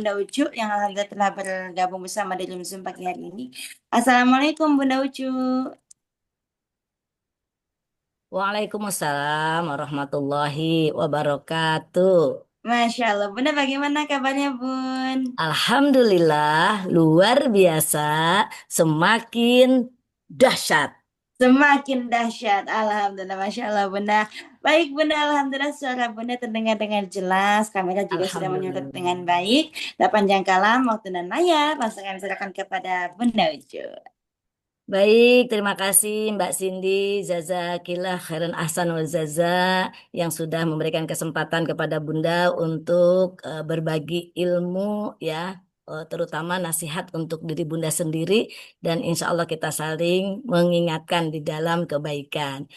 Bunda Ucu yang alhamdulillah telah bergabung bersama di dalam Zoom pagi hari ini. Assalamualaikum Bunda Ucu. Waalaikumsalam warahmatullahi wabarakatuh. Masya Allah, Bunda bagaimana kabarnya Bun? Alhamdulillah, luar biasa, semakin dahsyat. Semakin dahsyat, alhamdulillah, Masya Allah Bunda. Baik Bunda, alhamdulillah suara Bunda terdengar dengan jelas. Kamera juga sudah menyurut dengan Alhamdulillah. baik. Tak panjang kalam, waktu dan layar. Langsung kami serahkan kepada Bunda Ucu. Baik, terima kasih Mbak Cindy, Jazakillah khairan ahsan wa jaza yang sudah memberikan kesempatan kepada Bunda untuk berbagi ilmu ya, terutama nasihat untuk diri Bunda sendiri dan insya Allah kita saling mengingatkan di dalam kebaikan.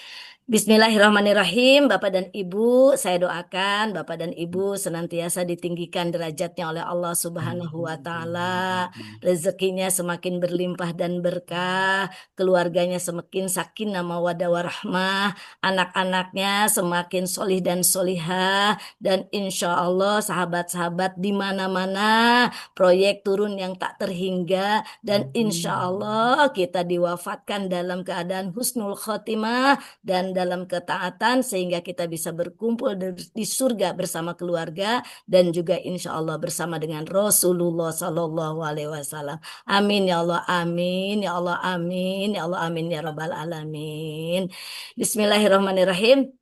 Bismillahirrahmanirrahim, Bapak dan Ibu, saya doakan Bapak dan Ibu senantiasa ditinggikan derajatnya oleh Allah Subhanahu wa Ta'ala, rezekinya semakin berlimpah dan berkah, keluarganya semakin sakinah mawaddah warahmah, anak-anaknya semakin solih dan solihah, dan insya Allah sahabat-sahabat di mana-mana, proyek turun yang tak terhingga, dan insya Allah kita diwafatkan dalam keadaan husnul khotimah dan dalam ketaatan sehingga kita bisa berkumpul di surga bersama keluarga dan juga insya Allah bersama dengan Rasulullah Sallallahu Alaihi Wasallam. Amin ya Allah, amin ya Allah, amin ya Allah, amin ya Rabbal Alamin. Bismillahirrahmanirrahim.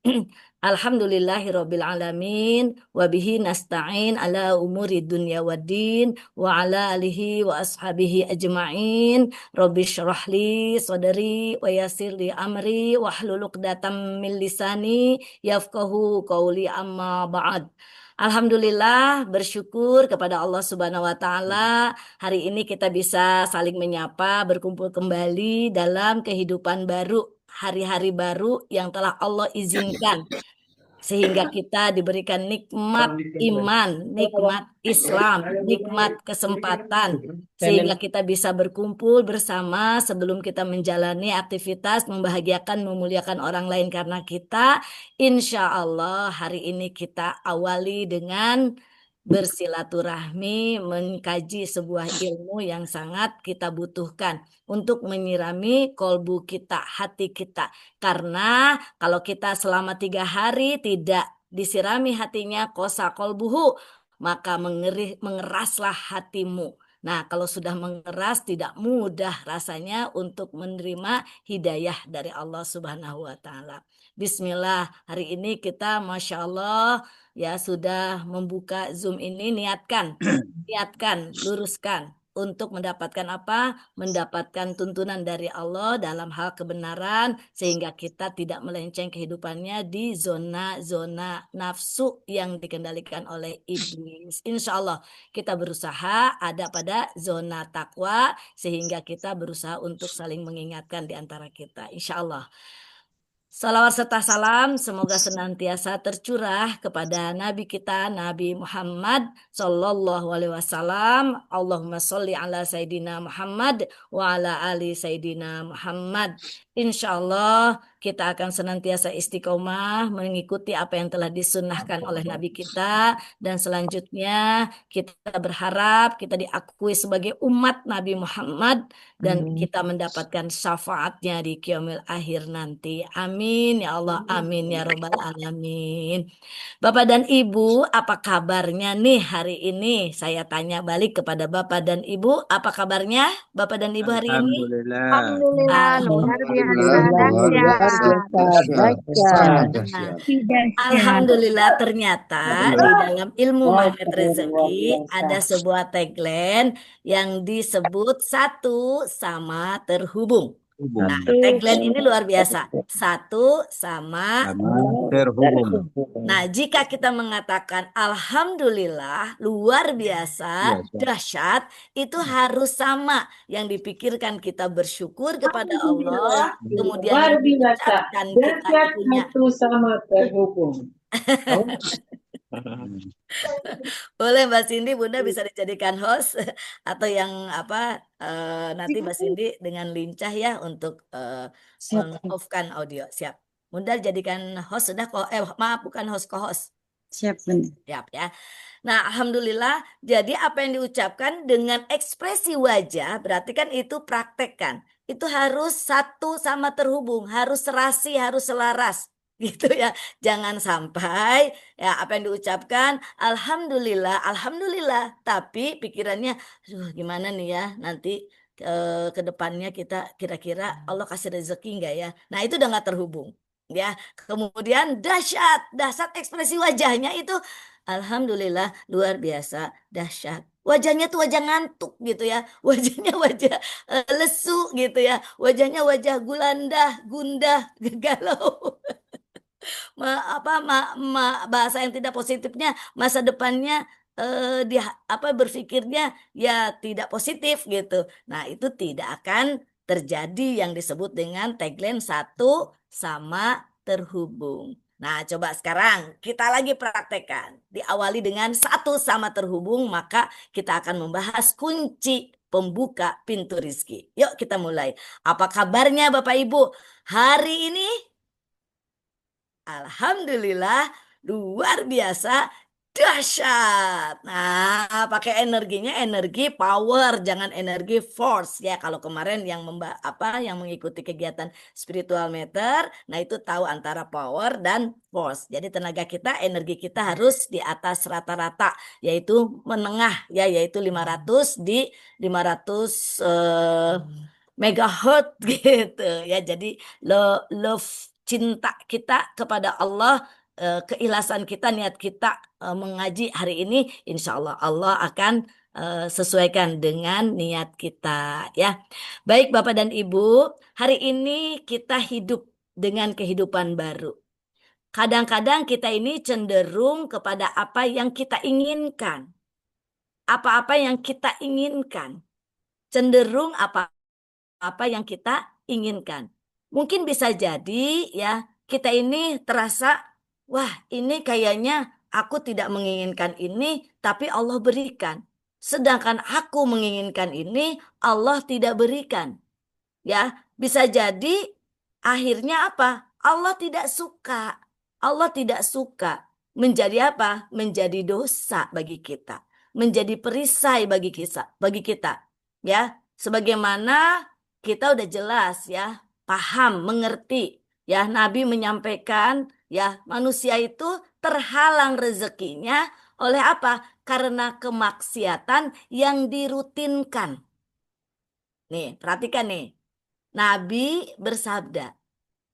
Alhamdulillahirabbil alamin wa bihi nasta'in ala umuri dunya waddin wa ala alihi wa ashabihi ajma'in. Rabbi syrah li sadri wa yassir li amri wahlul 'uqdatam min lisani yafqahu qawli amma ba'd. Alhamdulillah bersyukur kepada Allah Subhanahu wa taala hari ini kita bisa saling menyapa berkumpul kembali dalam kehidupan baru hari-hari baru yang telah Allah izinkan sehingga kita diberikan nikmat iman, nikmat Islam, nikmat kesempatan, sehingga kita bisa berkumpul bersama sebelum kita menjalani aktivitas membahagiakan, memuliakan orang lain karena kita, insya Allah hari ini kita awali dengan bersilaturahmi, mengkaji sebuah ilmu yang sangat kita butuhkan untuk menyirami kolbu kita, hati kita. Karena kalau kita selama 3 hari tidak disirami hatinya kosa kolbuhu, maka mengeraslah hatimu. Nah, kalau sudah mengeras tidak mudah rasanya untuk menerima hidayah dari Allah Subhanahu wa taala. Bismillah, hari ini kita Masya Allah ya sudah membuka Zoom ini, niatkan, luruskan untuk mendapatkan apa? Mendapatkan tuntunan dari Allah dalam hal kebenaran sehingga kita tidak melenceng kehidupannya di zona-zona nafsu yang dikendalikan oleh iblis. Insya Allah kita berusaha ada pada zona takwa sehingga kita berusaha untuk saling mengingatkan di antara kita. Insya Allah. Salawat serta salam semoga senantiasa tercurah kepada Nabi kita Nabi Muhammad Sallallahu Alaihi Wasallam. Allahumma sholli ala Sayyidina Muhammad wa ala ali Sayyidina Muhammad. Insya Allah kita akan senantiasa istiqomah mengikuti apa yang telah disunnahkan oleh Nabi kita dan selanjutnya kita berharap kita diakui sebagai umat Nabi Muhammad dan kita mendapatkan syafaatnya di kiamil akhir nanti. Amin ya Allah, amin ya Robbal Alamin. Bapak dan Ibu, apa kabarnya nih hari ini? Saya tanya balik kepada Bapak dan Ibu, apa kabarnya Bapak dan Ibu hari ini? Alhamdulillah. Alhamdulillah, luar biasa Alhamdulillah luar dahsyat. biasa dahsyat. Nah, Dahsyat. Alhamdulillah ternyata di dalam ilmu magnet rezeki ada sebuah tagline yang disebut satu sama terhubung. Nah, Hubung tagline ini luar biasa. Satu sama. sama terhubung. Nah, jika kita mengatakan Alhamdulillah luar biasa, Biasa. dahsyat, itu harus sama. Yang dipikirkan kita bersyukur kepada Allah, kemudian Luar yang biasa. diucapkan kita Dahsyat punya. satu sama terhubung. Boleh Mbak Cindy, Bunda bisa dijadikan host atau yang apa nanti Mbak Cindy dengan lincah ya untuk Siap. off-kan audio. Siap. Bunda jadikan host sudah kok maaf bukan host co-host. Siap Bunda. Siap ya. Nah, alhamdulillah, jadi apa yang diucapkan dengan ekspresi wajah, berarti kan itu praktek kan. Itu harus satu sama terhubung, harus serasi, harus selaras. Gitu ya. Jangan sampai ya apa yang diucapkan, alhamdulillah, alhamdulillah, tapi pikirannya, aduh gimana nih ya nanti ke depannya kita kira-kira Allah kasih rezeki enggak ya. Nah, itu udah nggak terhubung. Ya, kemudian dahsyat, dahsyat ekspresi wajahnya itu alhamdulillah luar biasa dahsyat. Wajahnya tuh wajah ngantuk gitu ya. Wajahnya wajah lesu gitu ya. Wajahnya wajah gulandah, gundah, galau. Bahasa yang tidak positifnya masa depannya dia berpikirnya ya tidak positif gitu. Nah, itu tidak akan terjadi yang disebut dengan tagline satu sama terhubung. Nah, coba sekarang kita lagi praktekkan. Diawali dengan satu sama terhubung, maka kita akan membahas kunci pembuka pintu rizki. Yuk kita mulai. Apa kabarnya Bapak Ibu? Hari ini alhamdulillah luar biasa dahsyat. Nah, pakai energinya energi power, jangan energi force ya. Kalau kemarin yang yang mengikuti kegiatan spiritual meter, nah itu tahu antara power dan force. Jadi tenaga kita, energi kita harus di atas rata-rata, yaitu menengah ya, yaitu 500 di 500 megahertz gitu ya. Jadi love cinta kita kepada Allah, keikhlasan kita, niat kita mengaji hari ini, insya Allah Allah akan sesuaikan dengan niat kita ya. Baik Bapak dan Ibu, hari ini kita hidup dengan kehidupan baru. Kadang-kadang kita ini cenderung kepada apa yang kita inginkan. Apa-apa yang kita inginkan. Cenderung apa yang kita inginkan. Mungkin bisa jadi ya kita ini terasa, wah ini kayaknya aku tidak menginginkan ini tapi Allah berikan. Sedangkan aku menginginkan ini Allah tidak berikan. Ya, bisa jadi akhirnya apa? Allah tidak suka. Allah tidak suka. Menjadi apa? Menjadi dosa bagi kita. Menjadi perisai bagi kita. Ya, sebagaimana kita udah jelas ya, paham, mengerti. Ya, Nabi menyampaikan ya, manusia itu terhalang rezekinya oleh apa? Karena kemaksiatan yang dirutinkan. Nih, perhatikan nih. Nabi bersabda,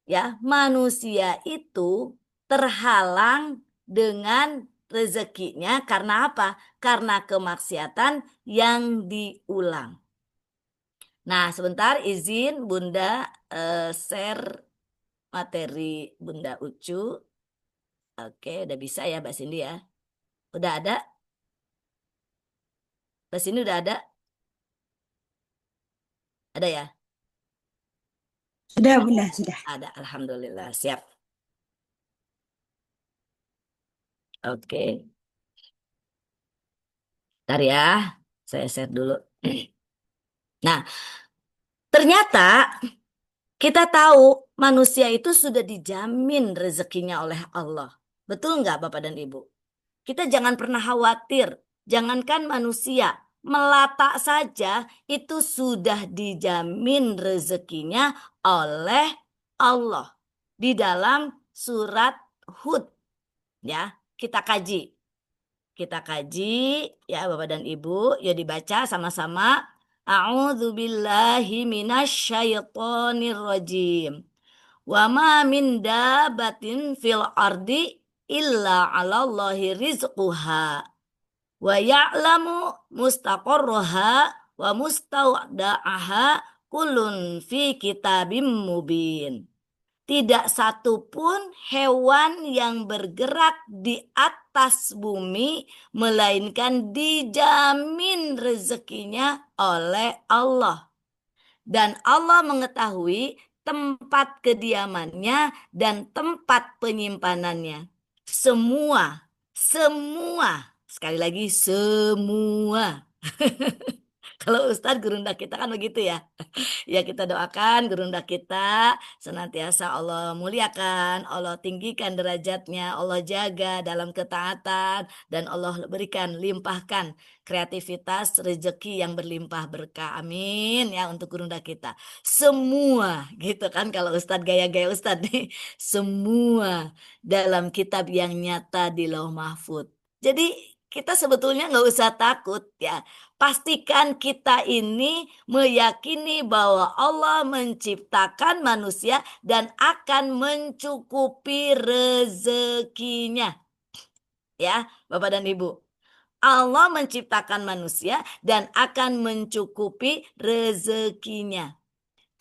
ya, manusia itu terhalang dengan rezekinya karena apa? Karena kemaksiatan yang diulang. Nah, sebentar izin Bunda share materi Bunda Ucu. Oke, udah bisa ya Mbak Cindy ya? Udah ada? Mbak Cindy udah ada? Ada ya? Sudah Bunda, sudah. Ada, alhamdulillah. Siap. Oke. Bentar ya, saya share dulu. Nah, ternyata kita tahu manusia itu sudah dijamin rezekinya oleh Allah. Betul nggak Bapak dan Ibu? Kita jangan pernah khawatir. Jangankan manusia, melata saja itu sudah dijamin rezekinya oleh Allah. Di dalam surat Hud. Ya, kita kaji. Kita kaji ya Bapak dan Ibu, ya dibaca sama-sama. A'udzubillahi minasyaitonirrajim. Wa ma min dabatin fil ardi illa 'alallahi rizquha wa ya'lamu mustaqarraha wa mustawda'aha kullun fi kitabim mubin. Tidak satupun hewan yang bergerak di atas bumi melainkan dijamin rezekinya oleh Allah. Dan Allah mengetahui tempat kediamannya dan tempat penyimpanannya. Semua, sekali lagi semua Kalau Ustadz gurunda kita kan begitu ya. Ya kita doakan gurunda kita senantiasa Allah muliakan, Allah tinggikan derajatnya, Allah jaga dalam ketaatan, dan Allah berikan limpahkan kreativitas rezeki yang berlimpah berkah. Amin ya untuk gurunda kita. Semua gitu kan kalau Ustadz gaya-gaya Ustadz nih. Semua dalam kitab yang nyata di Lauh Mahfud. Jadi kita sebetulnya nggak usah takut ya. Pastikan kita ini meyakini bahwa Allah menciptakan manusia dan akan mencukupi rezekinya. Ya, Bapak dan Ibu. Allah menciptakan manusia dan akan mencukupi rezekinya.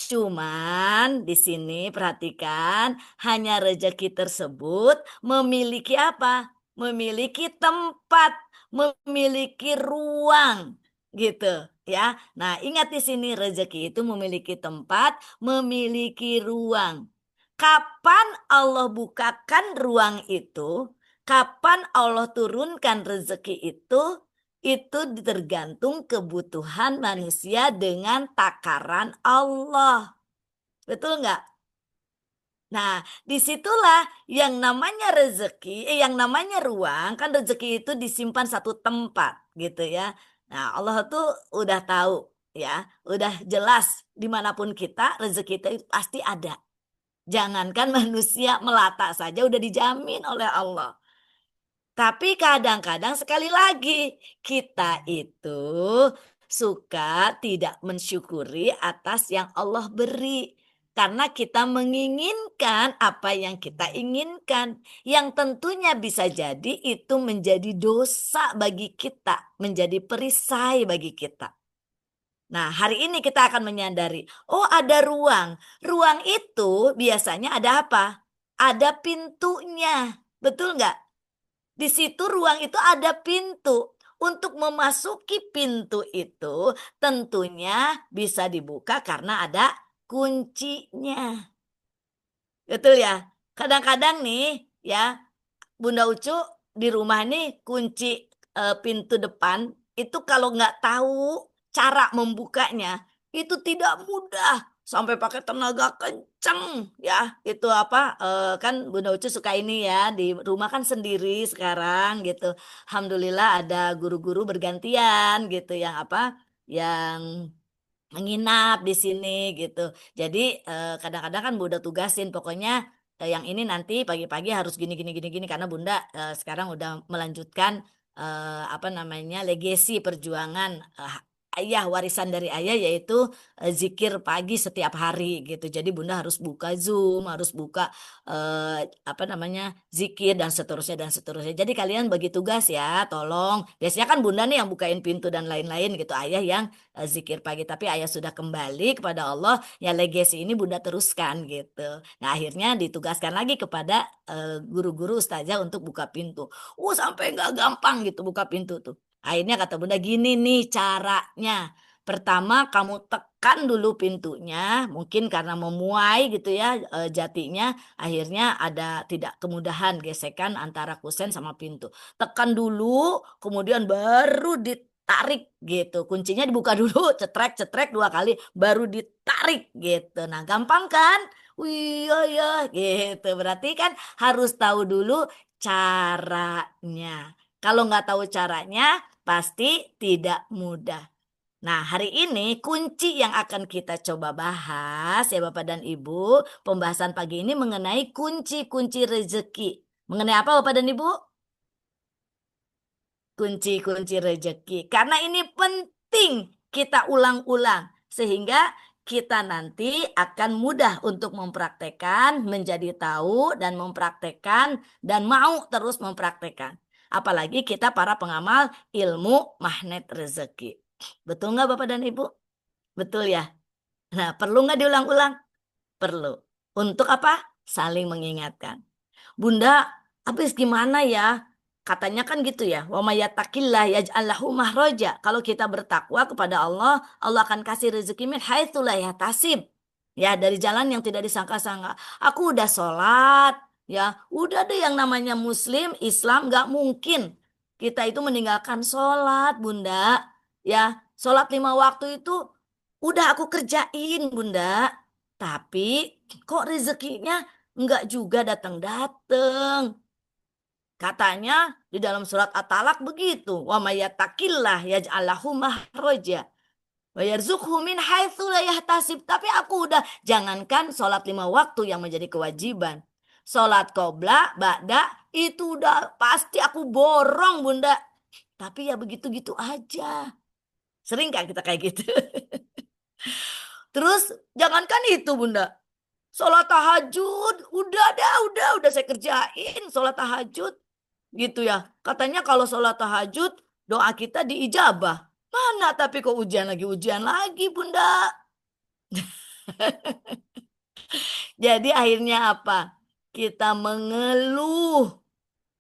Cuman di sini perhatikan, hanya rezeki tersebut memiliki apa? Memiliki tempat, memiliki ruang gitu ya. Nah, ingat di sini rezeki itu memiliki tempat, memiliki ruang. Kapan Allah bukakan ruang itu? Kapan Allah turunkan rezeki itu tergantung kebutuhan manusia dengan takaran Allah. Betul nggak? Nah, disitulah yang namanya rezeki, yang namanya ruang, kan rezeki itu disimpan satu tempat gitu ya. Nah, Allah tuh udah tahu ya, udah jelas dimanapun kita rezeki itu pasti ada. Jangankan manusia melata saja udah dijamin oleh Allah. Tapi kadang-kadang sekali lagi kita itu suka tidak mensyukuri atas yang Allah beri. Karena kita menginginkan apa yang kita inginkan. Yang tentunya bisa jadi itu menjadi dosa bagi kita. Menjadi perisai bagi kita. Nah, hari ini kita akan menyadari, oh ada ruang. Ruang itu biasanya ada apa? Ada pintunya. Betul nggak? Di situ ruang itu ada pintu. Untuk memasuki pintu itu tentunya bisa dibuka karena ada kuncinya. Betul ya? Kadang-kadang nih ya Bunda Ucu di rumah nih kunci pintu depan itu kalau nggak tahu cara membukanya itu tidak mudah sampai pakai tenaga kenceng ya itu apa kan Bunda Ucu suka ini ya di rumah kan sendiri sekarang gitu. Alhamdulillah ada guru-guru bergantian gitu yang apa yang menginap di sini gitu. Jadi kadang-kadang kan Bunda tugasin pokoknya yang ini nanti pagi-pagi harus gini gini gini gini karena Bunda sekarang udah melanjutkan apa namanya legasi perjuangan ayah warisan dari ayah yaitu zikir pagi setiap hari gitu. Jadi Bunda harus buka Zoom, harus buka apa namanya zikir dan seterusnya dan seterusnya. Jadi kalian bagi tugas ya, tolong. Biasanya kan Bunda nih yang bukain pintu dan lain-lain gitu. Ayah yang zikir pagi tapi ayah sudah kembali kepada Allah ya legasi ini Bunda teruskan gitu. Nah akhirnya ditugaskan lagi kepada guru-guru ustazah untuk buka pintu. Sampai nggak gampang gitu buka pintu tuh. Akhirnya kata Bunda gini nih caranya. Pertama kamu tekan dulu pintunya, mungkin karena memuai gitu ya jatinya, akhirnya ada tidak kemudahan gesekan antara kusen sama pintu. Tekan dulu, kemudian baru ditarik gitu. Kuncinya dibuka dulu, cetrek-cetrek 2 kali, baru ditarik gitu. Nah gampang kan? Wih ya gitu. Berarti kan harus tahu dulu caranya. Kalau nggak tahu caranya, pasti tidak mudah. Nah, hari ini kunci yang akan kita coba bahas ya Bapak dan Ibu, pembahasan pagi ini mengenai kunci-kunci rezeki. Mengenai apa Bapak dan Ibu? Kunci-kunci rezeki. Karena ini penting kita ulang-ulang sehingga kita nanti akan mudah untuk mempraktekkan, menjadi tahu dan mempraktekkan dan mau terus mempraktekkan. Apalagi kita para pengamal ilmu magnet rezeki. Betul nggak Bapak dan Ibu? Betul ya? Nah, perlu nggak diulang-ulang? Perlu. Untuk apa? Saling mengingatkan. Bunda, habis gimana ya? Katanya kan gitu ya. Wa may yattaqillah yaj'al lahu mahraja. Kalau kita bertakwa kepada Allah, Allah akan kasih rezeki min haitsu la yahtasib. Ya, dari jalan yang tidak disangka-sangka. Aku udah sholat, ya. Udah deh yang namanya muslim, Islam nggak mungkin kita itu meninggalkan sholat, Bunda. Ya, Sholat 5 waktu itu udah aku kerjain, Bunda. Tapi kok rezekinya enggak juga datang-datang. Katanya di dalam surat At-Talaq begitu. Wa may yattaqillah yaj'al lahu makhraja wa yarzuqhu min haitsu la yahtasib. Tapi aku udah jangankan sholat 5 waktu yang menjadi kewajiban. Sholat qobla, ba'da itu udah pasti aku borong, Bunda. Tapi ya begitu-gitu aja. Sering kan kita kayak gitu. Terus jangankan itu, Bunda. Sholat tahajud, udah saya kerjain sholat tahajud. Gitu ya. Katanya kalau sholat tahajud, doa kita diijabah. Mana tapi kok ujian lagi, Bunda. Jadi akhirnya apa? Kita mengeluh,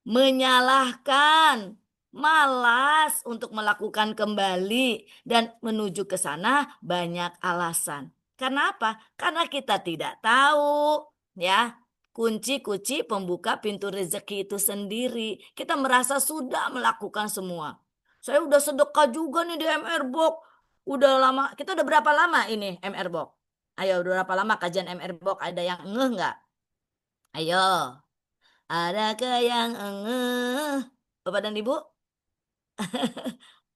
menyalahkan, malas untuk melakukan kembali dan menuju ke sana banyak alasan. Karena apa? Karena kita tidak tahu ya kunci-kunci pembuka pintu rezeki itu sendiri. Kita merasa sudah melakukan semua. Saya udah sedekah juga nih di MR Box. Udah lama, kita udah berapa lama ini MR Box? Ayo, udah berapa lama kajian MR Box? Ada yang ngeh nggak? Ayo. Adakah yang engeh? Bapak dan Ibu?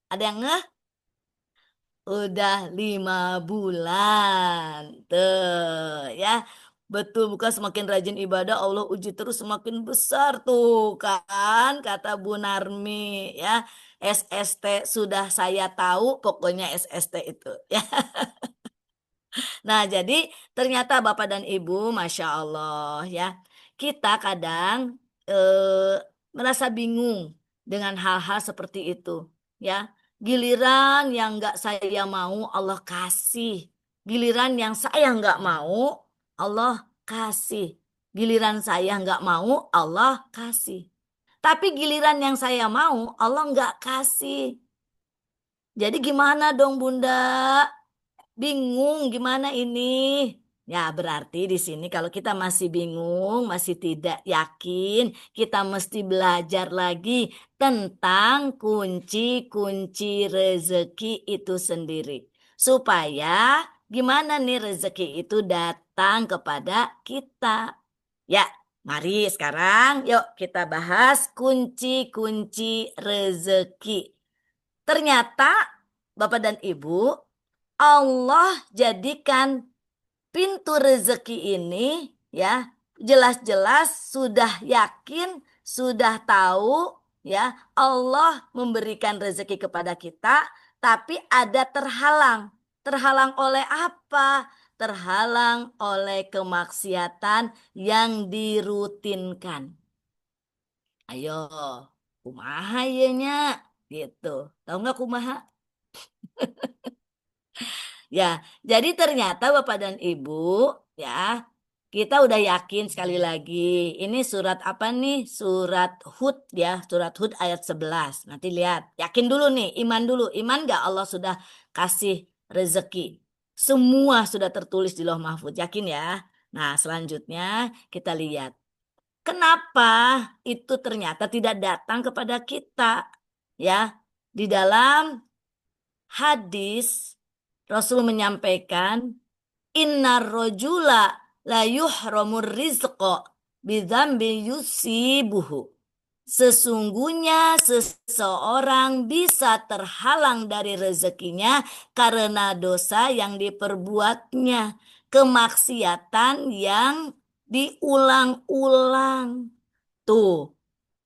Ada yang ngeh? Udah 5 bulan. Tuh ya. Betul, bukan semakin rajin ibadah Allah uji terus semakin besar tuh kan kata Bu Narmi ya. SST sudah saya tahu pokoknya SST itu ya. Nah, jadi ternyata Bapak dan Ibu, Masya Allah ya, kita kadang merasa bingung dengan hal-hal seperti itu ya. Giliran yang nggak saya mau Allah kasih. Giliran yang saya nggak mau Allah kasih. Giliran saya nggak mau Allah kasih. Tapi giliran yang saya mau Allah nggak kasih. Jadi gimana dong Bunda? Bingung gimana ini? Ya, berarti di sini kalau kita masih bingung, masih tidak yakin, kita mesti belajar lagi tentang kunci-kunci rezeki itu sendiri. Supaya gimana nih rezeki itu datang kepada kita. Ya, mari sekarang yuk kita bahas kunci-kunci rezeki. Ternyata Bapak dan Ibu, Allah jadikan pintu rezeki ini ya jelas-jelas sudah yakin, sudah tahu ya Allah memberikan rezeki kepada kita, tapi ada terhalang. Terhalang oleh apa? Terhalang oleh kemaksiatan yang dirutinkan. Ayo, kumaha ye nya? Gitu. Tahu nggak kumaha? Ya, jadi ternyata Bapak dan Ibu, ya, kita udah yakin sekali lagi. Ini surat apa nih? Surat Hud ya, surat Hud ayat 11. Nanti lihat, yakin dulu nih, iman dulu. Iman gak Allah sudah kasih rezeki? Semua sudah tertulis di Lauh Mahfuz, yakin ya? Nah, selanjutnya kita lihat. Kenapa itu ternyata tidak datang kepada kita? Ya, di dalam hadis Rasul menyampaikan innar rojula la yuhramur rizqa bidzambi yusibuhu. Sesungguhnya seseorang bisa terhalang dari rezekinya karena dosa yang diperbuatnya, kemaksiatan yang diulang-ulang. Tuh,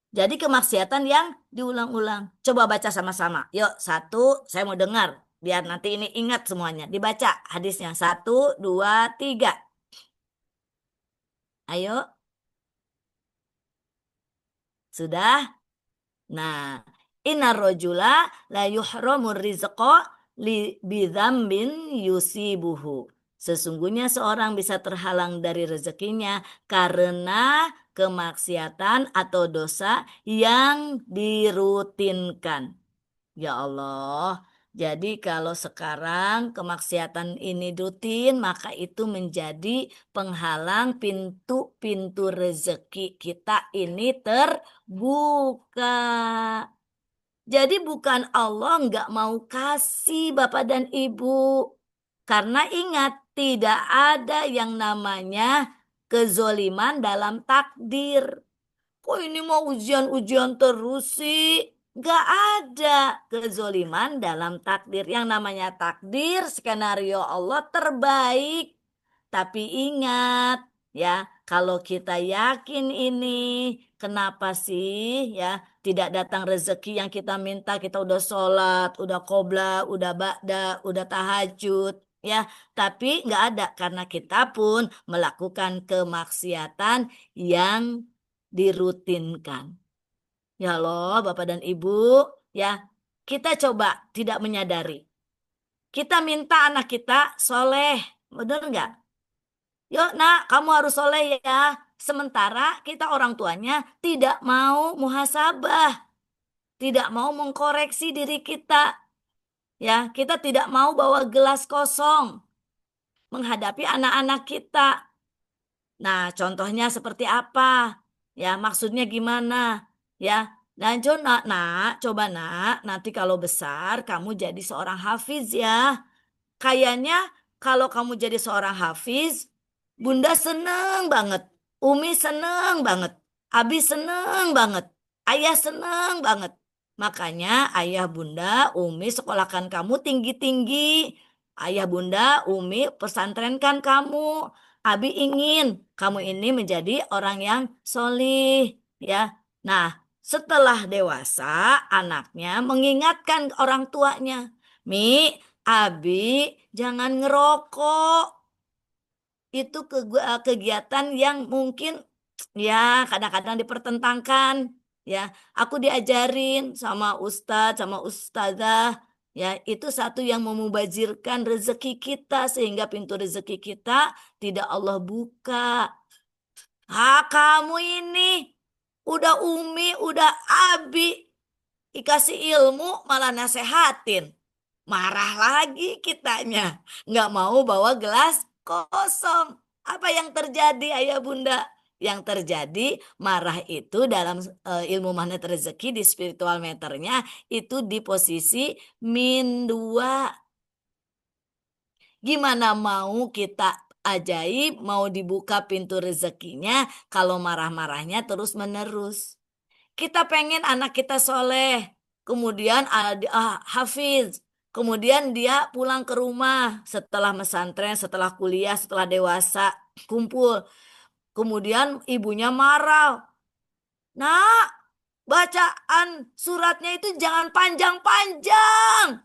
jadi kemaksiatan yang diulang-ulang. Coba baca sama-sama. Yuk, satu, saya mau dengar. Biar nanti ini ingat semuanya. Dibaca hadisnya. 1, 2, 3. Ayo. Sudah? Nah, inna rojula la yuhramur rizqa li bidzambin yusibuhu. Sesungguhnya seorang bisa terhalang dari rezekinya karena kemaksiatan atau dosa yang dirutinkan. Ya Allah, jadi kalau sekarang kemaksiatan ini rutin, maka itu menjadi penghalang pintu-pintu rezeki kita ini terbuka. Jadi bukan Allah nggak mau kasih Bapak dan Ibu. Karena ingat, tidak ada yang namanya kezoliman dalam takdir. Kok ini mau ujian-ujian terus sih? Nggak ada kezoliman dalam takdir. Yang namanya takdir, skenario Allah terbaik. Tapi ingat ya, kalau kita yakin ini, kenapa sih ya tidak datang rezeki yang kita minta? Kita udah sholat, udah qobla, udah ba'da, udah tahajud ya. Tapi nggak ada karena kita pun melakukan kemaksiatan yang dirutinkan. Ya loh, Bapak dan Ibu, ya kita coba tidak menyadari. Kita minta anak kita soleh, benar nggak? Yuk nak, kamu harus soleh ya. Sementara kita orang tuanya tidak mau muhasabah, tidak mau mengkoreksi diri kita. Ya, kita tidak mau bawa gelas kosong menghadapi anak-anak kita. Nah, contohnya seperti apa? Ya, maksudnya gimana? Ya, dan nak, coba nak, nanti kalau besar kamu jadi seorang hafiz ya. Kayaknya kalau kamu jadi seorang hafiz, Bunda seneng banget, Umi seneng banget, Abi seneng banget, Ayah seneng banget. Makanya ayah Bunda, Umi sekolahkan kamu tinggi-tinggi. Ayah Bunda, Umi pesantrenkan kamu. Abi ingin kamu ini menjadi orang yang solih, ya. Nah, setelah dewasa, anaknya mengingatkan orang tuanya, Mi, Abi, jangan ngerokok. Itu kegiatan yang mungkin ya kadang-kadang dipertentangkan. Ya, aku diajarin sama ustadz, sama ustazah. Ya, itu satu yang memubazirkan rezeki kita sehingga pintu rezeki kita tidak Allah buka. Kamu ini udah Umi, udah Abi, dikasih ilmu malah nasehatin. Marah lagi kitanya. Nggak mau bawa gelas kosong. Apa yang terjadi ayah bunda? Yang terjadi marah itu dalam ilmu magnet rezeki di spiritual meternya itu di posisi -2. Gimana mau kita ajaib, mau dibuka pintu rezekinya kalau marah-marahnya terus-menerus. Kita pengen anak kita soleh, kemudian hafiz, kemudian dia pulang ke rumah setelah pesantren, setelah kuliah, setelah dewasa, kumpul. Kemudian ibunya marah. Nak, bacaan suratnya itu jangan panjang-panjang.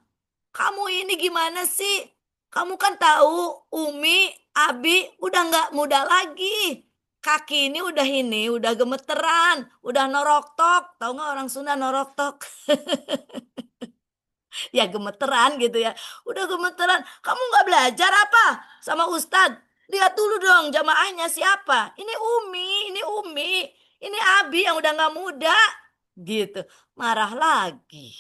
Kamu ini gimana sih? Kamu kan tahu Umi, Abi udah nggak muda lagi. Kaki ini udah gemeteran, udah noroktok. Tahu nggak orang Sunda noroktok? Ya gemeteran gitu ya. Udah gemeteran. Kamu nggak belajar apa sama Ustadz? Lihat dulu dong jamaahnya siapa. Ini Umi, ini Abi yang udah nggak muda. Gitu. Marah lagi.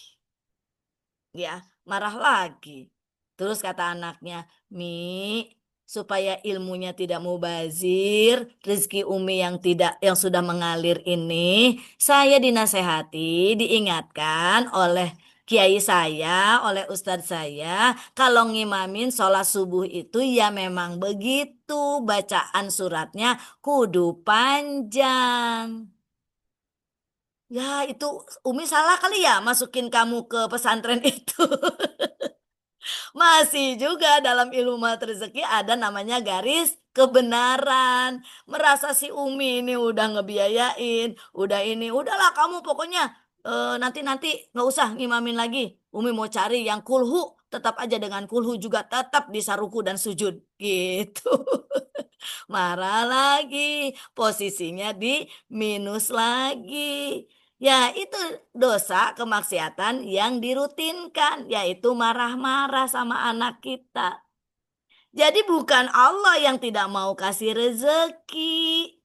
Ya, marah lagi. Terus kata anaknya, Mi, supaya ilmunya tidak mubazir, rezeki Umi yang sudah mengalir ini, saya dinasehati, diingatkan oleh kiai saya, oleh ustadz saya, kalau ngimamin sholat subuh itu ya memang begitu, bacaan suratnya kudu panjang. Ya itu Umi salah kali ya masukin kamu ke pesantren itu. Masih juga dalam ilmu mahat rezeki ada namanya garis kebenaran. Merasa si Umi ini udah ngebiayain, udah ini, udahlah kamu pokoknya nanti nggak usah ngimamin lagi. Umi mau cari yang kulhu, tetap aja dengan kulhu juga tetap bisa ruku dan sujud gitu. Marah lagi, posisinya di minus lagi. Ya, itu dosa kemaksiatan yang dirutinkan, yaitu marah-marah sama anak kita. Jadi bukan Allah yang tidak mau kasih rezeki.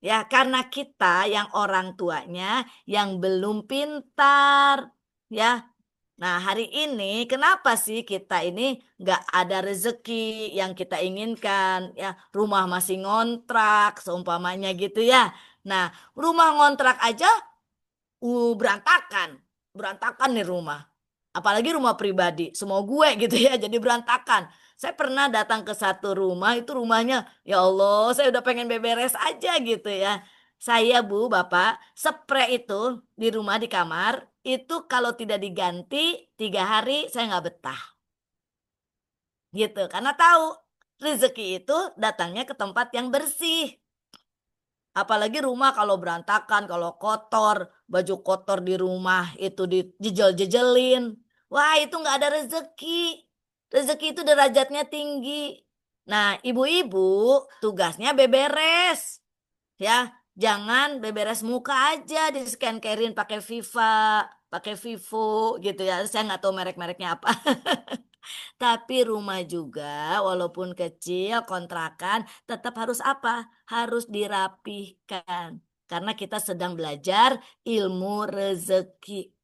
Ya, karena kita yang orang tuanya yang belum pintar. Ya, nah hari ini kenapa sih kita ini nggak ada rezeki yang kita inginkan? Ya, rumah masih ngontrak, seumpamanya gitu ya. Nah, rumah ngontrak aja berantakan. berantakan nih rumah. Apalagi rumah pribadi, semua gue gitu ya, jadi berantakan. Saya pernah datang ke satu rumah, itu rumahnya, ya Allah, saya udah pengen beberes aja gitu ya. Saya Bu, Bapak, spray itu di rumah di kamar, itu kalau tidak diganti 3 hari saya nggak betah. Gitu, karena tahu rezeki itu datangnya ke tempat yang bersih. Apalagi rumah kalau berantakan, kalau kotor, baju kotor di rumah itu dijejel-jejelin. Wah, itu nggak ada rezeki. Rezeki itu derajatnya tinggi. Nah, ibu-ibu tugasnya beberes. Ya, jangan beberes muka aja di scan-carein pakai pakai Vivo gitu ya. Saya nggak tahu merek-mereknya apa. Tapi rumah juga walaupun kecil kontrakan tetap harus apa? Harus dirapihkan. Karena kita sedang belajar ilmu rezeki.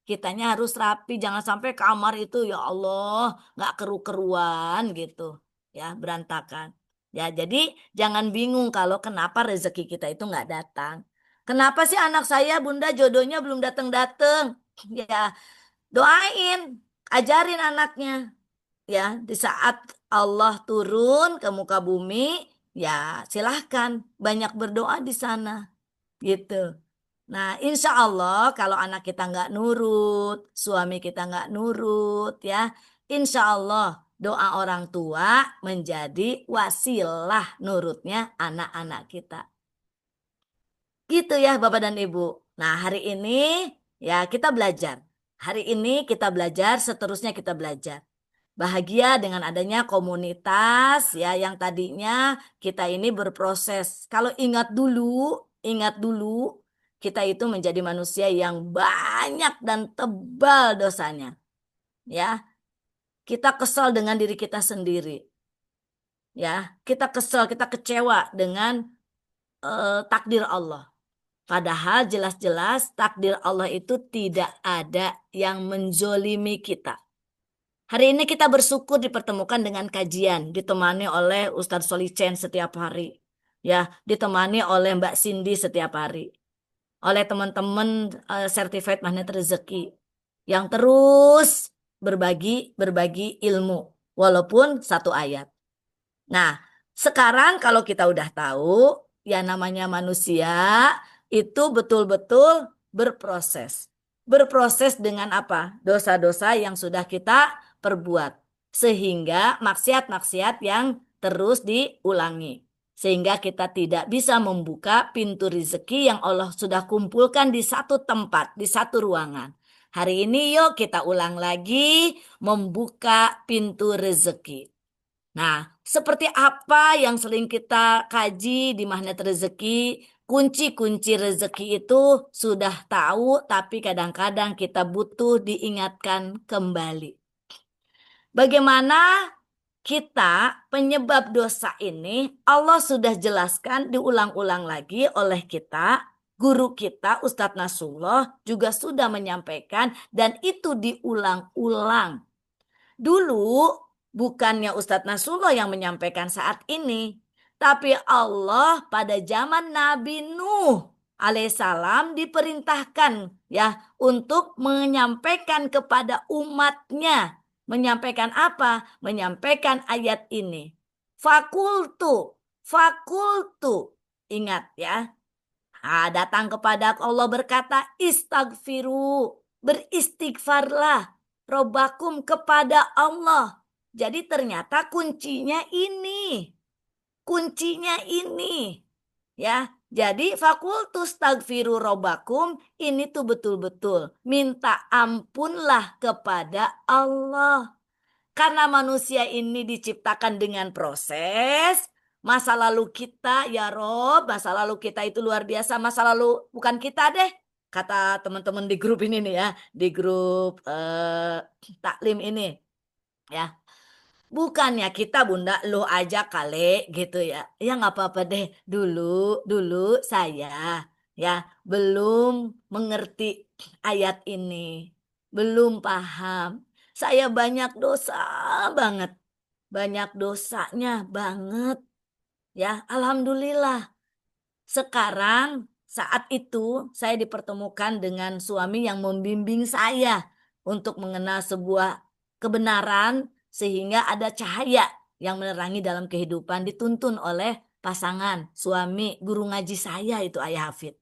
Kitanya harus rapi, jangan sampai kamar itu ya Allah nggak keru-keruan gitu. Ya, berantakan. Ya, jadi jangan bingung kalau kenapa rezeki kita itu nggak datang. Kenapa sih anak saya Bunda jodohnya belum datang-datang? Ya, doain, ajarin anaknya. Ya, di saat Allah turun ke muka bumi, ya silahkan banyak berdoa di sana, gitu. Nah, insya Allah kalau anak kita nggak nurut, suami kita nggak nurut, ya, insya Allah doa orang tua menjadi wasilah nurutnya anak-anak kita. Gitu ya Bapak dan Ibu. Nah, hari ini ya kita belajar. Hari ini kita belajar, seterusnya kita belajar. Bahagia dengan adanya komunitas ya yang tadinya kita ini berproses. Kalau ingat dulu kita itu menjadi manusia yang banyak dan tebal dosanya. Ya, kita kesal dengan diri kita sendiri. Ya, kita kesal, kita kecewa dengan takdir Allah. Padahal jelas-jelas takdir Allah itu tidak ada yang menzolimi kita. Hari ini kita bersyukur dipertemukan dengan kajian, ditemani oleh Ustadz Solicen setiap hari. Ya, ditemani oleh Mbak Cindy setiap hari. Oleh teman-teman Certified Magnet Rezeki. Yang terus berbagi ilmu. Walaupun satu ayat. Nah, sekarang kalau kita udah tahu, ya namanya manusia itu betul-betul berproses. Berproses dengan apa? Dosa-dosa yang sudah kita perbuat. Sehingga maksiat-maksiat yang terus diulangi. Sehingga kita tidak bisa membuka pintu rezeki yang Allah sudah kumpulkan di satu tempat, di satu ruangan. Hari ini yuk kita ulang lagi membuka pintu rezeki. Nah, seperti apa yang sering kita kaji di Magnet Rezeki, kunci-kunci rezeki itu sudah tahu, tapi kadang-kadang kita butuh diingatkan kembali. Bagaimana kita penyebab dosa ini, Allah sudah jelaskan diulang-ulang lagi oleh kita, guru kita Ustadz Nasrullah juga sudah menyampaikan dan itu diulang-ulang. Dulu bukannya Ustadz Nasrullah yang menyampaikan saat ini, tapi Allah pada zaman Nabi Nuh alaihissalam diperintahkan ya untuk menyampaikan kepada umatnya. Menyampaikan apa? Menyampaikan ayat ini. Fakultu. Ingat ya. Datang kepada Allah berkata istagfiru. Beristighfarlah. Robakum kepada Allah. Jadi ternyata kuncinya ini. Ya, jadi fakultus tagfiru robakum ini tuh betul-betul minta ampunlah kepada Allah. Karena manusia ini diciptakan dengan proses, masa lalu kita ya Rob, masa lalu kita itu luar biasa, masa lalu bukan kita deh. Kata teman-teman di grup ini nih ya, di grup taklim ini ya. Bukannya kita Bunda lu aja kali gitu ya. Ya nggak apa-apa deh. Dulu saya ya belum mengerti ayat ini. Belum paham. Saya banyak dosa banget. Banyak dosanya banget. Ya, alhamdulillah. Sekarang saat itu saya dipertemukan dengan suami yang membimbing saya untuk mengenal sebuah kebenaran sehingga ada cahaya yang menerangi dalam kehidupan dituntun oleh pasangan suami guru ngaji saya itu Ayah Hafid.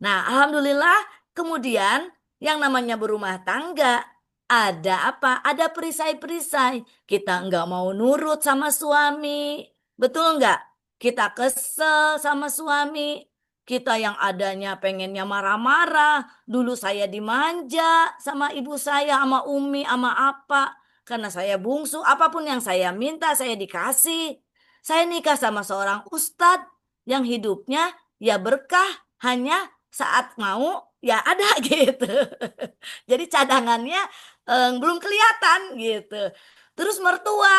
Nah, alhamdulillah kemudian yang namanya berumah tangga ada apa? Ada perisai-perisai. Kita nggak mau nurut sama suami. Betul nggak? Kita kesel sama suami. Kita yang adanya pengennya marah-marah. Dulu saya dimanja sama ibu saya, sama umi, sama apa. Karena saya bungsu, apapun yang saya minta saya dikasih. Saya nikah sama seorang ustadz yang hidupnya ya berkah hanya saat mau ya ada gitu. Jadi cadangannya belum kelihatan gitu. Terus mertua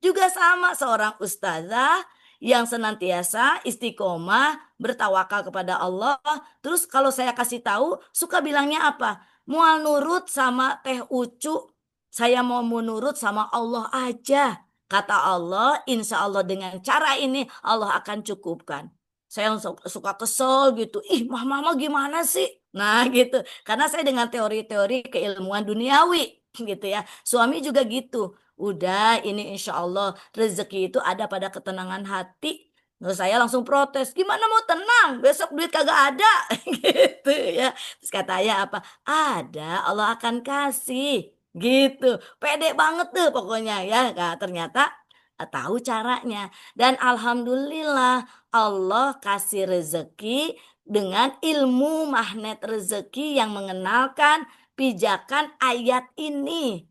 juga sama seorang ustazah yang senantiasa istiqomah bertawakal kepada Allah. Terus kalau saya kasih tahu suka bilangnya apa? Mual nurut sama Teh Ucu, saya mau menurut sama Allah aja. Kata Allah, insya Allah dengan cara ini Allah akan cukupkan. Saya suka kesel gitu. Ih, mama gimana sih? Nah, gitu. Karena saya dengan teori-teori keilmuan duniawi gitu ya. Suami juga gitu. Udah, ini insya Allah rezeki itu ada pada ketenangan hati. Terus saya langsung protes. Gimana mau tenang? Besok duit kagak ada. Gitu ya. Terus kata ayah apa? Ada, Allah akan kasih. Gitu. Pede banget tuh pokoknya ya. Nah, ternyata tahu caranya. Dan alhamdulillah Allah kasih rezeki dengan ilmu magnet rezeki yang mengenalkan pijakan ayat ini.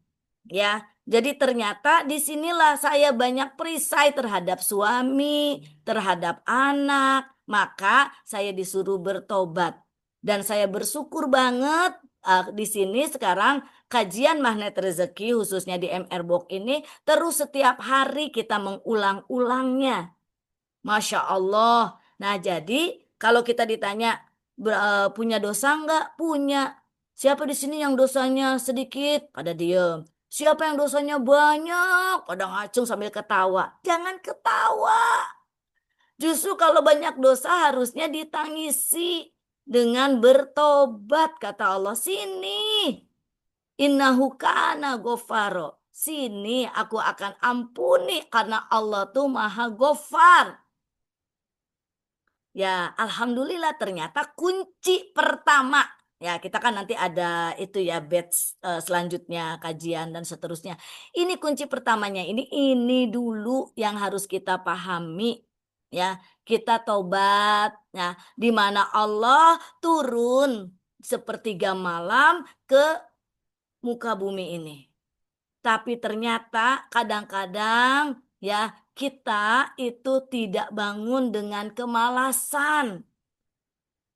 Ya, jadi ternyata disinilah saya banyak perisai terhadap suami, terhadap anak. Maka saya disuruh bertobat. Dan saya bersyukur banget di sini sekarang kajian magnet rezeki khususnya di MR Box ini terus setiap hari kita mengulang-ulangnya. Masya Allah. Nah, jadi kalau kita ditanya punya dosa enggak? Punya. Siapa di sini yang dosanya sedikit? Pada diem. Siapa yang dosanya banyak? Pada ngacung sambil ketawa. Jangan ketawa. Justru kalau banyak dosa harusnya ditangisi dengan bertobat, kata Allah. Sini. Innahu kana ghafaro. Sini aku akan ampuni karena Allah tuh maha ghafar. Ya, alhamdulillah ternyata kunci pertama. Ya, kita kan nanti ada itu ya batch selanjutnya kajian dan seterusnya. Ini kunci pertamanya. Ini dulu yang harus kita pahami. Ya, kita tobat. Ya, di mana Allah turun sepertiga malam ke muka bumi ini. Tapi ternyata kadang-kadang ya kita itu tidak bangun dengan kemalasan.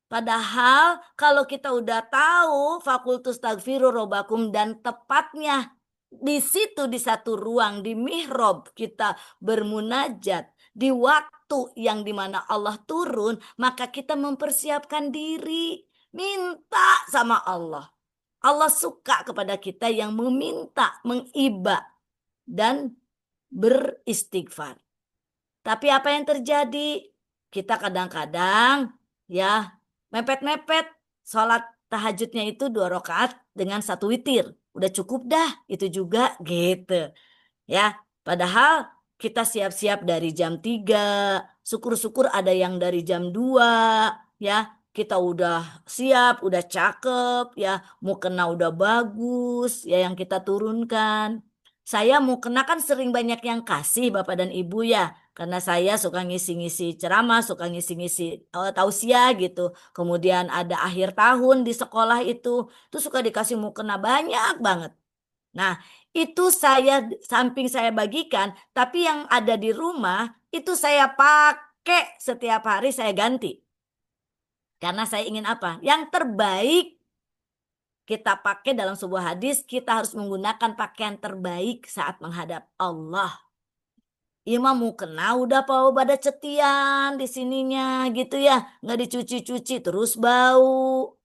Padahal kalau kita udah tahu fakultus tagfiru robakum dan tepatnya di situ di satu ruang di mihrab kita bermunajat di waktu yang dimana Allah turun, maka kita mempersiapkan diri minta sama Allah. Allah suka kepada kita yang meminta, mengibah dan beristighfar. Tapi apa yang terjadi? Kita kadang-kadang ya mepet-mepet sholat tahajudnya itu 2 rakaat dengan 1 witir. Udah cukup dah itu juga gitu. Ya, padahal kita siap-siap dari jam 3. Syukur-syukur ada yang dari jam 2 ya. Kita udah siap, udah cakep ya, mukena udah bagus ya yang kita turunkan. Saya mukena kan sering banyak yang kasih Bapak dan Ibu ya. Karena saya suka ngisi-ngisi ceramah, suka ngisi-ngisi tausiah gitu. Kemudian ada akhir tahun di sekolah itu suka dikasih mukena banyak banget. Nah, itu saya samping saya bagikan, tapi yang ada di rumah itu saya pakai setiap hari saya ganti. Karena saya ingin apa? Yang terbaik kita pakai dalam sebuah hadis, kita harus menggunakan pakaian terbaik saat menghadap Allah. Imam mukena udah pada cetian di sininya gitu ya, nggak dicuci-cuci terus bau.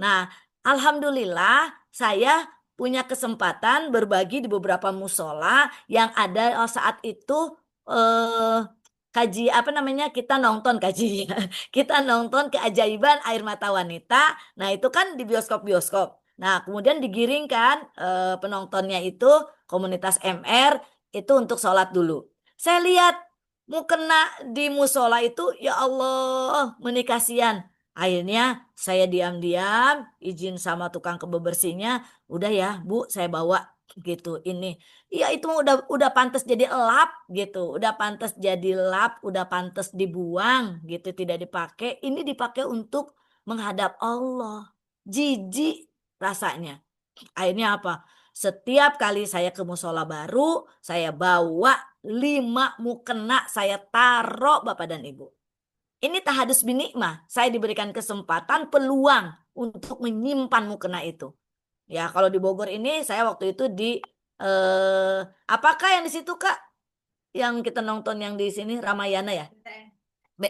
Nah, alhamdulillah saya punya kesempatan berbagi di beberapa musola yang ada saat itu kaji apa namanya, kita nonton kaji kita nonton Keajaiban Air Mata Wanita. Nah itu kan di bioskop-bioskop. Nah kemudian digiringkan penontonnya itu komunitas MR itu untuk sholat dulu. Saya lihat mukena di musola itu, ya Allah menikasian. Akhirnya saya diam-diam izin sama tukang kebebersihnya, udah ya Bu saya bawa gitu ini. Iya itu udah pantas jadi lap gitu, udah pantas jadi lap, udah pantas dibuang gitu, tidak dipakai. Ini dipakai untuk menghadap Allah. Jijik rasanya. Akhirnya apa? Setiap kali saya ke musola baru, saya bawa 5 mukena, saya taruh Bapak dan Ibu. Ini tahadus binikmah. Saya diberikan kesempatan, peluang untuk menyimpan mukena itu. Ya, kalau di Bogor ini saya waktu itu di apakah yang di situ Kak? Yang kita nonton yang di sini Ramayana ya?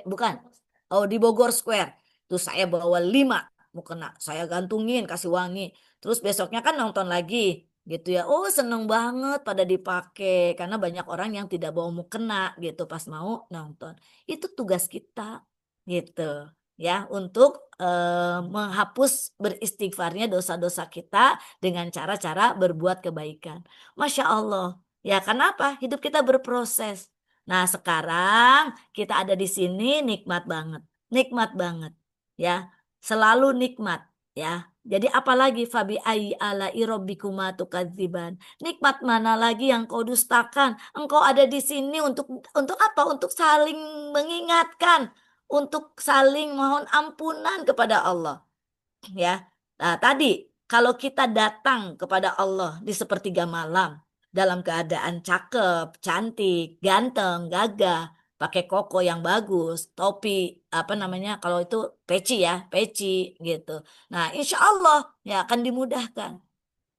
Bukan. Oh, di Bogor Square. Terus saya bawa 5 mukena. Saya gantungin, kasih wangi. Terus besoknya kan nonton lagi gitu ya. Oh, seneng banget pada dipakai karena banyak orang yang tidak bawa mukena gitu pas mau nonton. Itu tugas kita gitu ya, untuk menghapus beristighfarnya dosa-dosa kita dengan cara-cara berbuat kebaikan. Masya Allah. Ya, kenapa? Hidup kita berproses. Nah, sekarang kita ada di sini nikmat banget. Nikmat banget. Ya, selalu nikmat ya. Jadi apalagi fabi ai ala rabbikuma tukadziban. Nikmat mana lagi yang kau dustakan? Engkau ada di sini untuk apa? Untuk saling mengingatkan, untuk saling mohon ampunan kepada Allah. Ya. Nah, tadi kalau kita datang kepada Allah di sepertiga malam dalam keadaan cakep, cantik, ganteng, gagah, pakai koko yang bagus, topi apa namanya kalau itu peci ya, peci gitu. Nah, insya Allah ya akan dimudahkan.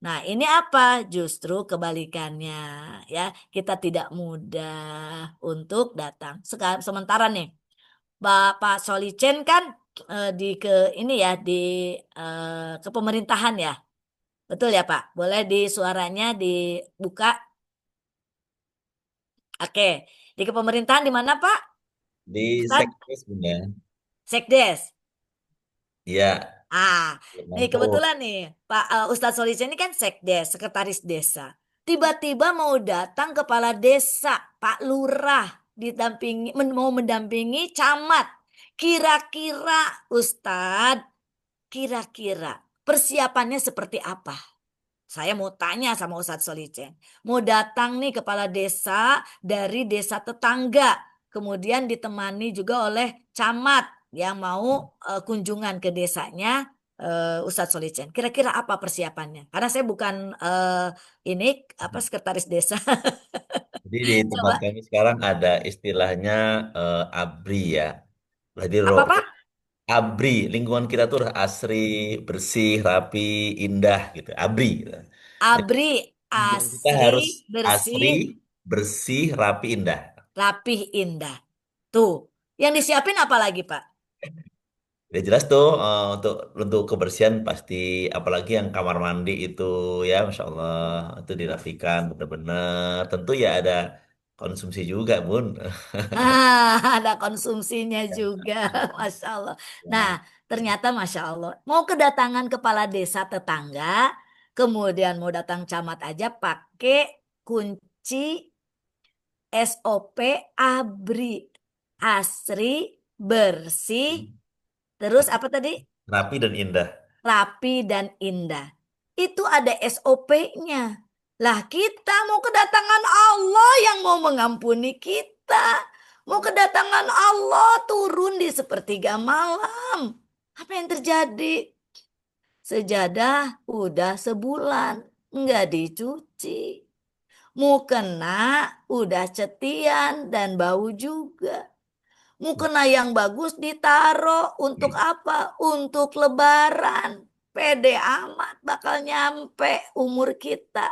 Nah, ini apa? Justru kebalikannya ya. Kita tidak mudah untuk datang. Sekarang sementara nih Bapak Solicen kan di ke ini ya di ke pemerintahan ya. Betul ya Pak? Boleh di suaranya dibuka? Oke. Di kepemerintahan di mana Pak? Di Ustad? Sekdes Bunda. Sekdes. Iya, Nih Mantul. kebetulan nih Pak Ustadz Solicen ini kan Sekdes, sekretaris desa. Tiba-tiba mau datang kepala desa, Pak Lurah, mau mendampingi camat. Kira-kira Ustadz, kira-kira persiapannya seperti apa? Saya mau tanya sama Ustadz Solicen. Mau datang nih kepala desa dari desa tetangga. Kemudian ditemani juga oleh camat yang mau kunjungan ke desanya Ustadz Solicen. Kira-kira apa persiapannya? Karena saya bukan ini apa sekretaris desa. Jadi di tempat Coba kami sekarang ada istilahnya ABRI ya. Jadi apa Pak? ABRI, lingkungan kita tuh asri, bersih, rapi, indah gitu. ABRI gitu. Jadi Abri, lingkungan kita asri, harus asri, bersih, bersih, rapi, indah. rapih, indah. Tuh, yang disiapin apa lagi Pak? Ya jelas tuh untuk kebersihan pasti apalagi yang kamar mandi itu ya Masya Allah itu dirapikan benar-benar tentu ya ada konsumsi juga Bun. Ada konsumsinya juga, Masya Allah. Nah, Ya. ternyata Masya Allah, mau kedatangan kepala desa tetangga, kemudian mau datang camat aja pakai kunci SOP ABRI, asri, bersih, terus apa tadi? Rapi dan indah. Rapi dan indah. Itu ada SOP-nya. Lah kita mau kedatangan Allah yang mau mengampuni kita. Mau kedatangan Allah turun di sepertiga malam. Apa yang terjadi? Sejadah udah sebulan nggak dicuci. Mukena udah cetian dan bau juga. Mukena yang bagus ditaruh untuk apa? Untuk lebaran. Pede amat bakal nyampe umur kita.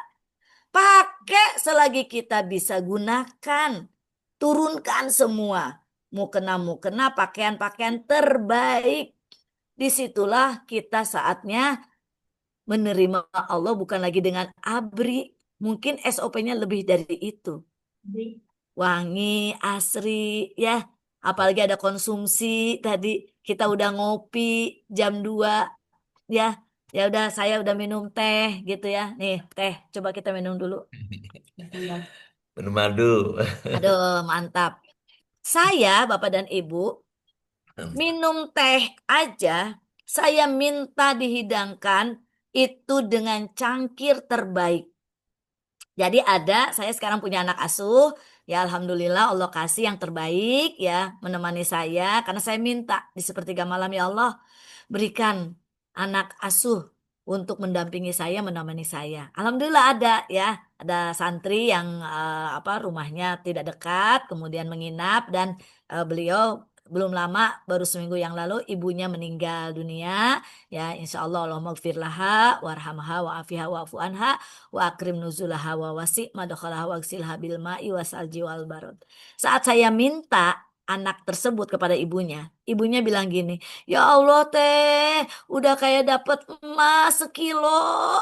Pakai selagi kita bisa gunakan. Turunkan semua. Mukena-mukena pakaian-pakaian terbaik. Disitulah kita saatnya menerima Allah bukan lagi dengan abri. Mungkin SOP-nya lebih dari itu. wangi, asri, ya. Apalagi ada konsumsi tadi kita udah ngopi jam 2, ya. Ya udah saya udah minum teh gitu ya. Nih, teh, coba kita minum dulu. Minum madu. Aduh, mantap. Saya, Bapak dan Ibu, minum teh aja, saya minta dihidangkan itu dengan cangkir terbaik. Jadi saya sekarang punya anak asuh, ya alhamdulillah Allah kasih yang terbaik ya menemani saya karena saya minta di sepertiga malam ya Allah berikan anak asuh untuk mendampingi saya, menemani saya. Alhamdulillah ada santri yang rumahnya tidak dekat, kemudian menginap dan beliau belum lama baru seminggu yang lalu ibunya meninggal dunia. Ya insya Allah Allahumma gfir laha warhamha wa'afiha wa'fu anha wa akrim nuzulaha wa wasi' madkhalaha wa gsilha bil ma'i wasalji wal barad. Saat saya minta anak tersebut kepada ibunya bilang gini, "Ya Allah teh, udah kayak dapat emas sekilo."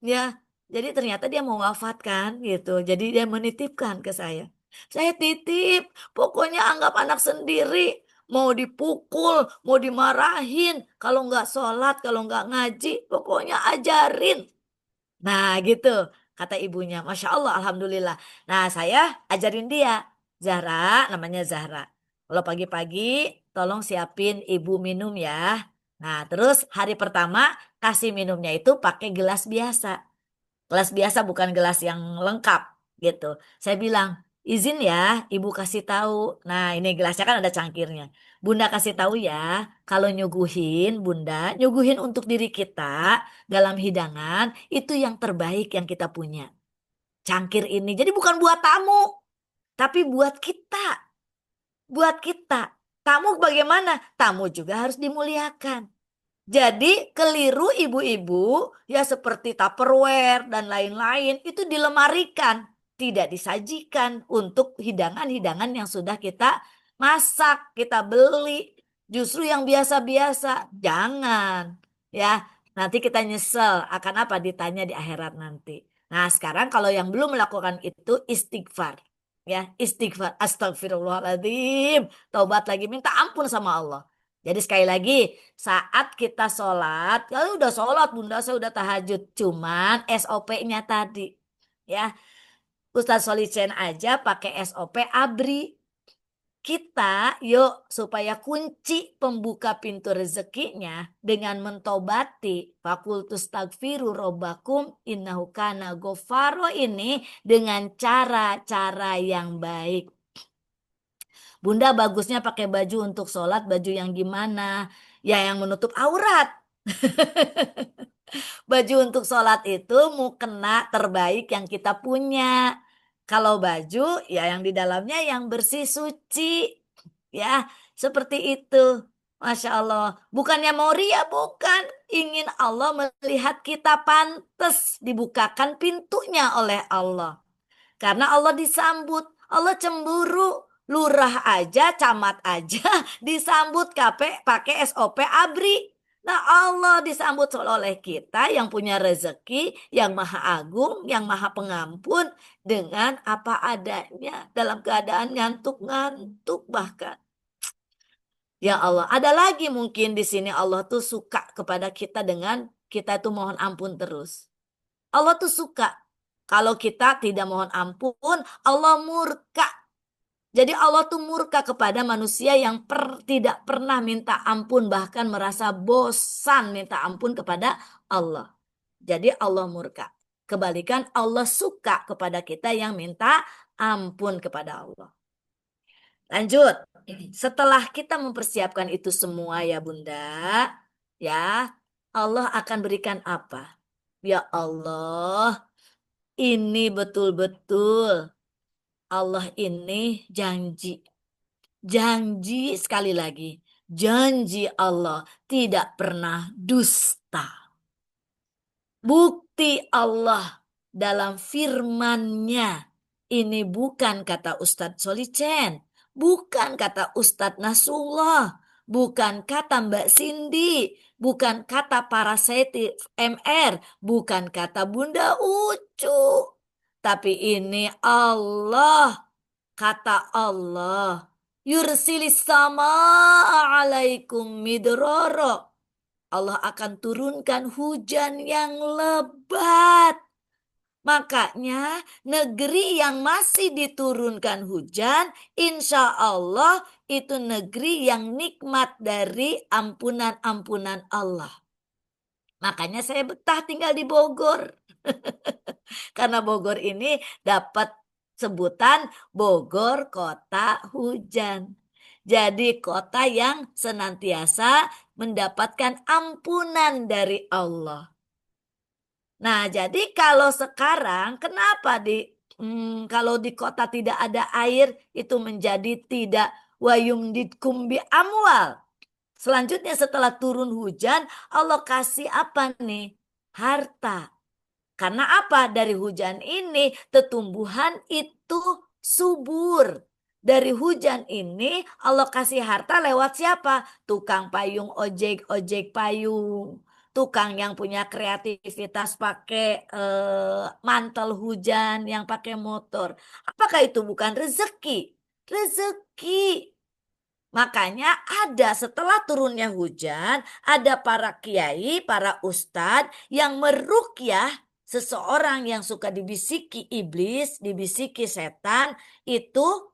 Ya, jadi ternyata dia mau wafat kan gitu. Jadi dia menitipkan ke saya. Saya titip, pokoknya anggap anak sendiri. Mau dipukul, mau dimarahin, kalau nggak sholat, kalau nggak ngaji, pokoknya ajarin. Nah gitu kata ibunya. Masya Allah Alhamdulillah. Nah saya ajarin dia. Zahra namanya Zahra. Kalau pagi-pagi tolong siapin ibu minum ya. Nah terus hari pertama kasih minumnya itu pakai gelas biasa. Gelas biasa bukan gelas yang lengkap gitu. Saya bilang izin ya ibu kasih tahu. Nah ini gelasnya kan ada cangkirnya. Bunda kasih tahu ya kalau nyuguhin bunda nyuguhin untuk diri kita dalam hidangan itu yang terbaik yang kita punya. Cangkir ini jadi bukan buat tamu tapi buat kita. Buat kita. Tamu bagaimana? Tamu juga harus dimuliakan. Jadi keliru ibu-ibu ya seperti Tupperware dan lain-lain itu dilemarikan, tidak disajikan untuk hidangan-hidangan yang sudah kita masak, kita beli. Justru yang biasa-biasa, jangan ya. Nanti kita nyesel akan apa ditanya di akhirat nanti. Nah, sekarang kalau yang belum melakukan itu istighfar. Ya, istighfar, astagfirullahaladzim, taubat lagi minta ampun sama Allah. Jadi sekali lagi saat kita sholat, kalau udah sholat bunda saya udah tahajud, cuman SOP-nya tadi ya Ustadz Solicen aja pakai SOP ABRI. Kita yuk supaya kunci pembuka pintu rezekinya dengan mentobati fakultus tagfiru robbakum innahu kana ghafaro ini dengan cara-cara yang baik. Bunda bagusnya pakai baju untuk sholat, baju yang gimana? Ya yang menutup aurat. Baju untuk sholat itu mukena terbaik yang kita punya. Kalau baju ya yang di dalamnya yang bersih suci. Ya seperti itu. Masya Allah. Bukannya mau ria, bukan. Ingin Allah melihat kita pantas dibukakan pintunya oleh Allah. Karena Allah disambut, Allah cemburu. Lurah aja, camat aja disambut pakai SOP ABRI. Nah Allah disambut oleh kita yang punya rezeki, yang maha agung, yang maha pengampun dengan apa adanya dalam keadaan ngantuk-ngantuk bahkan. Ya Allah, ada lagi mungkin di sini Allah tuh suka kepada kita dengan kita tuh mohon ampun terus. Allah tuh suka. Kalau kita tidak mohon ampun, Allah murka. Jadi Allah tuh murka kepada manusia yang tidak pernah minta ampun, bahkan merasa bosan minta ampun kepada Allah. Jadi Allah murka. Kebalikan Allah suka kepada kita yang minta ampun kepada Allah. Lanjut. Setelah kita mempersiapkan itu semua ya Bunda, ya Allah akan berikan apa? Ya Allah, ini betul-betul Allah ini janji. Janji sekali lagi. Janji Allah tidak pernah dusta. Bukti Allah dalam firman-Nya. Ini bukan kata Ustadz Solicen. Bukan kata Ustadz Nasrullah. Bukan kata Mbak Cindy. Bukan kata para seti MR. Bukan kata Bunda Ucu. Tapi ini Allah Kata Allah, yursilis sama alaikum midroro. Allah akan turunkan hujan yang lebat. Makanya negeri yang masih diturunkan hujan, insya Allah itu negeri yang nikmat dari ampunan-ampunan Allah. Makanya saya betah tinggal di Bogor. Karena Bogor ini dapat sebutan Bogor Kota Hujan. Jadi kota yang senantiasa mendapatkan ampunan dari Allah. Nah, jadi kalau sekarang kenapa kalau di kota tidak ada air itu menjadi tidak wayumditkum bi amwal. Selanjutnya setelah turun hujan Allah kasih apa nih? Harta. Karena apa? Dari hujan ini tumbuhan itu subur. Dari hujan ini Allah kasih harta lewat siapa? Tukang payung, ojek payung. Tukang yang punya kreativitas pakai mantel hujan, yang pakai motor. Apakah itu bukan rezeki? Rezeki. Makanya ada setelah turunnya hujan, ada para kiai, para ustadz yang meruqyah seseorang yang suka dibisiki iblis, dibisiki setan, itu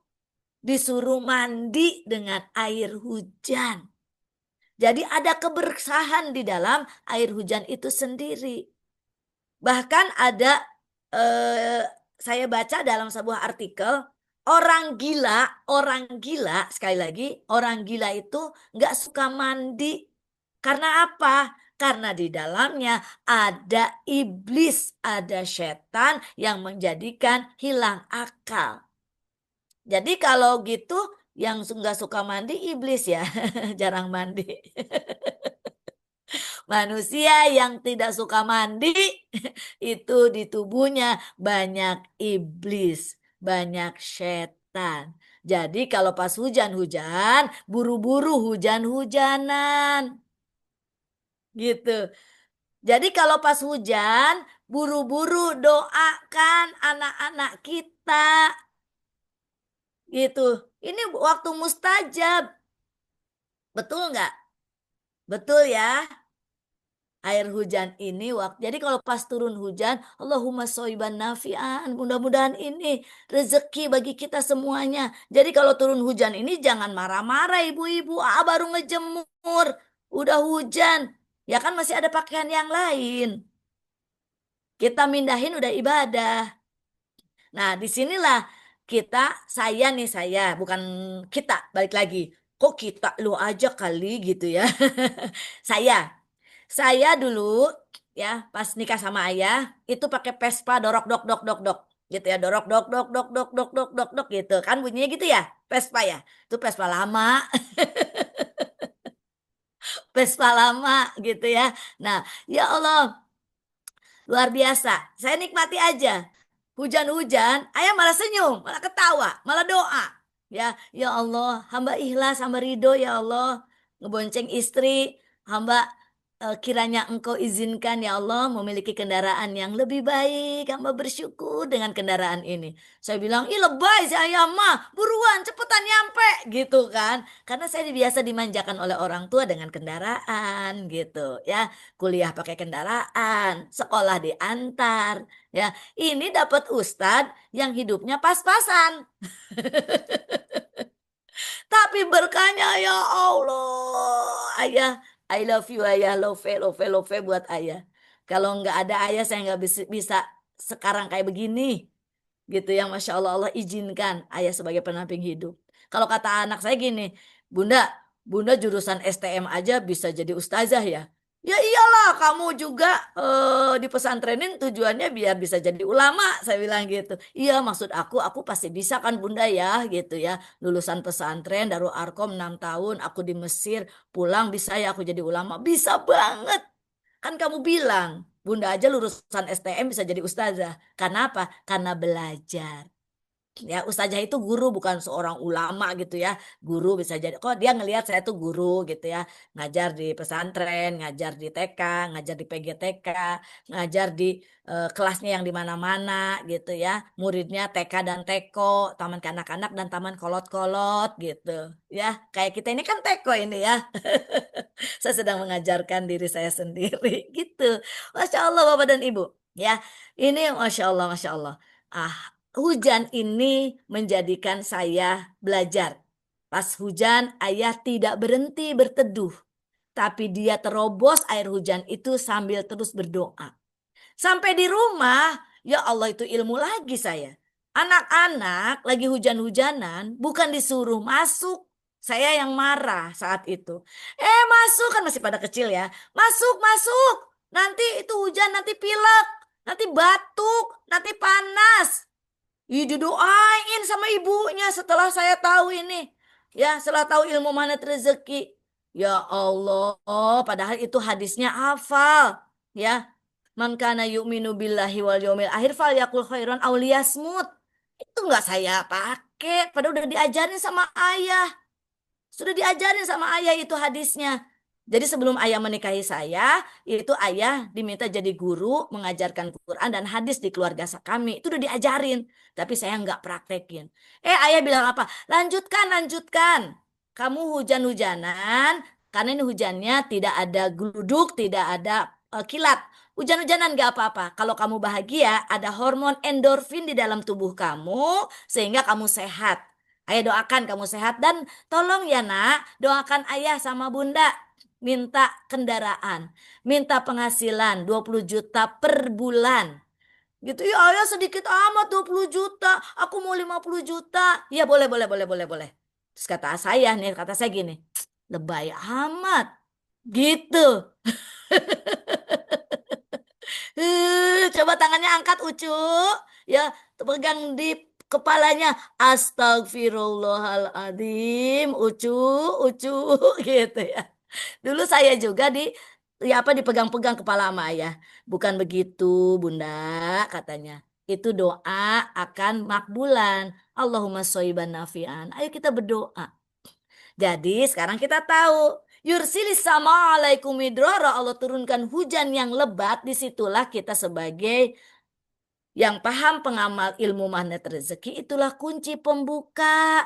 disuruh mandi dengan air hujan. Jadi ada keberkahan di dalam air hujan itu sendiri. Bahkan ada saya baca dalam sebuah artikel, orang gila sekali lagi, orang gila itu nggak suka mandi. Karena apa? Karena di dalamnya ada iblis, ada setan yang menjadikan hilang akal. Jadi kalau gitu yang nggak suka mandi iblis ya, jarang mandi. Manusia yang tidak suka mandi itu di tubuhnya banyak iblis, banyak setan. Jadi kalau pas hujan-hujan, buru-buru hujan-hujanan. Gitu. Jadi kalau pas hujan, buru-buru doakan anak-anak kita. Gitu. Ini waktu mustajab. Betul nggak? Betul ya. Air hujan ini jadi kalau pas turun hujan, Allahumma shoiban nafi'an, mudah-mudahan ini rezeki bagi kita semuanya. Jadi kalau turun hujan ini jangan marah-marah ibu-ibu, baru ngejemur, udah hujan, ya kan masih ada pakaian yang lain, kita mindahin udah ibadah. Nah disinilah saya bukan kita, balik lagi, kok kita lu aja kali gitu ya. Saya dulu ya pas nikah sama ayah itu pakai Vespa dorok dok dok dok dok gitu ya, dorok dok dok dok dok dok dok dok dok gitu kan bunyinya gitu ya, Vespa ya. Itu Vespa lama. Vespa lama gitu ya. Nah, ya Allah luar biasa. Saya nikmati aja. Hujan-hujan, ayah malah senyum, malah ketawa, malah doa. Ya Allah, hamba ikhlas, hamba ridho ya Allah. Ngebonceng istri, hamba kiranya engkau izinkan ya Allah memiliki kendaraan yang lebih baik. Hamba bersyukur dengan kendaraan ini. Saya bilang, ih lebay si ayah mah, buruan cepetan nyampe gitu kan. Karena saya biasa dimanjakan oleh orang tua dengan kendaraan gitu ya. Kuliah pakai kendaraan, sekolah diantar ya. Ini dapat ustadz yang hidupnya pas-pasan. Tapi berkahnya ya Allah, ayah, I love you ayah, love buat ayah. Kalau nggak ada ayah saya nggak bisa sekarang kayak begini, gitu yang masya Allah Allah izinkan ayah sebagai penamping hidup. Kalau kata anak saya gini, Bunda jurusan STM aja bisa jadi ustazah ya. Ya iyalah kamu juga di pesantrenin tujuannya biar bisa jadi ulama, saya bilang gitu. Iya maksud aku pasti bisa kan Bunda ya gitu ya. Lulusan pesantren Darul Arkom 6 tahun, aku di Mesir, pulang bisa ya aku jadi ulama. Bisa banget. Kan kamu bilang Bunda aja lulusan STM bisa jadi ustazah. Karena apa? Karena belajar. Ya, ustazah itu guru, bukan seorang ulama gitu ya. Guru bisa jadi, kok dia ngelihat saya tuh guru gitu ya. Ngajar di pesantren, ngajar di TK, ngajar di PGTK, ngajar di kelasnya yang di mana-mana gitu ya. Muridnya TK dan TK, taman kanak-kanak dan taman kolot-kolot gitu. Ya, kayak kita ini kan TK ini ya. Saya sedang mengajarkan diri saya sendiri gitu. Masya Allah Bapak dan Ibu. Ya, ini Masya Allah, Masya Allah. Hujan ini menjadikan saya belajar. Pas hujan, ayah tidak berhenti berteduh, tapi dia terobos air hujan itu sambil terus berdoa. Sampai di rumah, ya Allah itu ilmu lagi saya. Anak-anak lagi hujan-hujanan, bukan disuruh masuk. Saya yang marah saat itu. Masuk, kan masih pada kecil ya. Masuk, masuk. Nanti itu hujan, nanti pilek, nanti batuk, nanti panas. Didoain sama ibunya setelah saya tahu ini. Ya, setelah tahu ilmu magnet rezeki. Ya Allah, padahal itu hadisnya hafal. Ya, man kana yu'minu billahi wal yawmil akhir falyaqul khairan aw liyasmut. Itu enggak saya pakai, padahal udah diajarin sama ayah. Sudah diajarin sama ayah itu hadisnya. Jadi sebelum ayah menikahi saya, itu ayah diminta jadi guru mengajarkan Quran dan hadis di keluarga kami. Itu udah diajarin, tapi saya nggak praktekin. Ayah bilang apa? Lanjutkan, lanjutkan. Kamu hujan-hujanan, karena ini hujannya tidak ada gluduk, tidak ada kilat. Hujan-hujanan nggak apa-apa. Kalau kamu bahagia, ada hormon endorfin di dalam tubuh kamu, sehingga kamu sehat. Ayah doakan kamu sehat dan tolong ya nak, doakan ayah sama bunda. Minta kendaraan, minta penghasilan 20 juta per bulan. Gitu ya ayah sedikit amat 20 juta, aku mau 50 juta. Ya boleh, boleh, boleh, boleh, boleh. Terus kata saya gini, lebay amat. Gitu. Coba tangannya angkat Ucu. Ya, pegang di kepalanya. Astagfirullahaladzim. Ucu, Ucu. Gitu ya. Dulu saya juga dipegang-pegang kepala sama ayah. Bukan begitu Bunda katanya. Itu doa akan makbulan. Allahumma shoiban nafi'an. Ayo kita berdoa. Jadi sekarang kita tahu. Yursilis sama alaikum midrora. Allah turunkan hujan yang lebat. Disitulah kita sebagai yang paham pengamal ilmu magnet rezeki. Itulah kunci pembuka.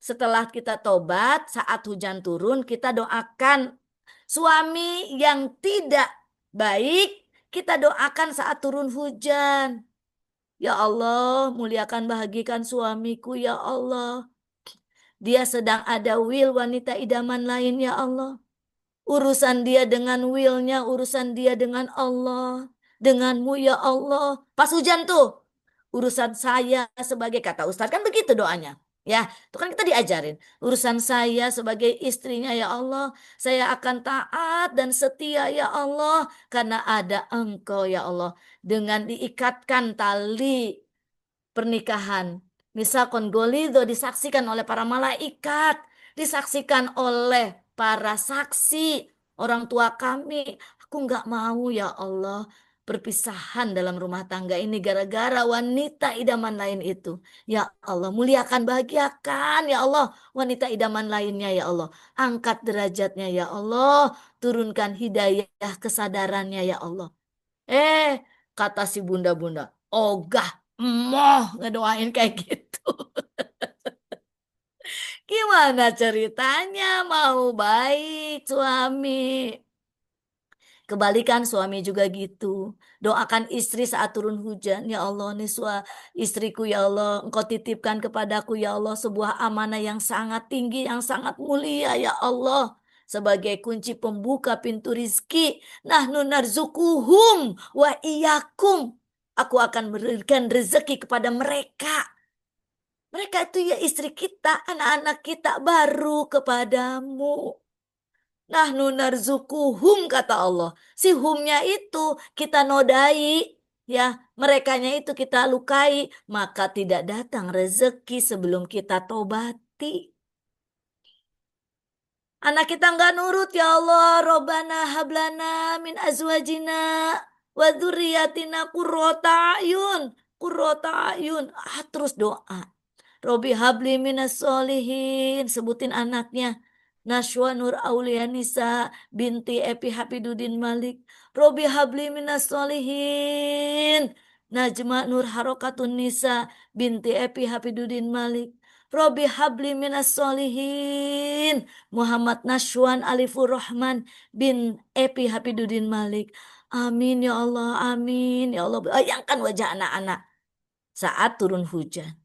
Setelah kita tobat, saat hujan turun, kita doakan suami yang tidak baik, kita doakan saat turun hujan. Ya Allah, muliakan bahagikan suamiku ya Allah. Dia sedang ada will wanita idaman lain ya Allah. Urusan dia dengan willnya, urusan dia dengan Allah. Denganmu ya Allah. Pas hujan tuh, urusan saya sebagai, kata Ustadz kan begitu doanya. Ya, itu kan kita diajarin. Urusan saya sebagai istrinya ya Allah, saya akan taat dan setia ya Allah, karena ada Engkau ya Allah. Dengan diikatkan tali pernikahan, misakon golido, disaksikan oleh para malaikat, disaksikan oleh para saksi, orang tua kami. Aku nggak mau ya Allah perpisahan dalam rumah tangga ini gara-gara wanita idaman lain itu. Ya Allah, muliakan, bahagiakan ya Allah wanita idaman lainnya ya Allah. Angkat derajatnya ya Allah, turunkan hidayah kesadarannya ya Allah. Kata si bunda-bunda, ogah, emoh ngedoain kayak gitu. Gimana ceritanya mau baik suami? Kebalikan suami juga gitu. Doakan istri saat turun hujan. Ya Allah, nih istriku ya Allah, Engkau titipkan kepadaku ya Allah sebuah amanah yang sangat tinggi, yang sangat mulia ya Allah. Sebagai kunci pembuka pintu rizki. Nahnu narzukuhum wa iyakum. Aku akan memberikan rezeki kepada mereka. Mereka itu ya istri kita, anak-anak kita baru kepadamu. Nahnu narzukuhum kata Allah. Si humnya itu kita nodai, ya, merekanya itu kita lukai, maka tidak datang rezeki sebelum kita tobati. Anak kita nggak nurut ya Allah, Robbana hablana min azwajina wa dzurriyyatina qurrata ayun. qurrata ayun. Terus doa. Robi habli minas solihin. Sebutin anaknya. Nashwa Nur Aulia Nisa binti Epi Hapidudin Malik. Robi habli minas solihin. Najma Nur Harokatun Nisa binti Epi Hapidudin Malik. Robi habli minas solihin. Muhammad Nashwan Alifur Rahman bin Epi Hapidudin Malik. Amin ya Allah, amin ya Allah. Bayangkan wajah anak-anak saat turun hujan.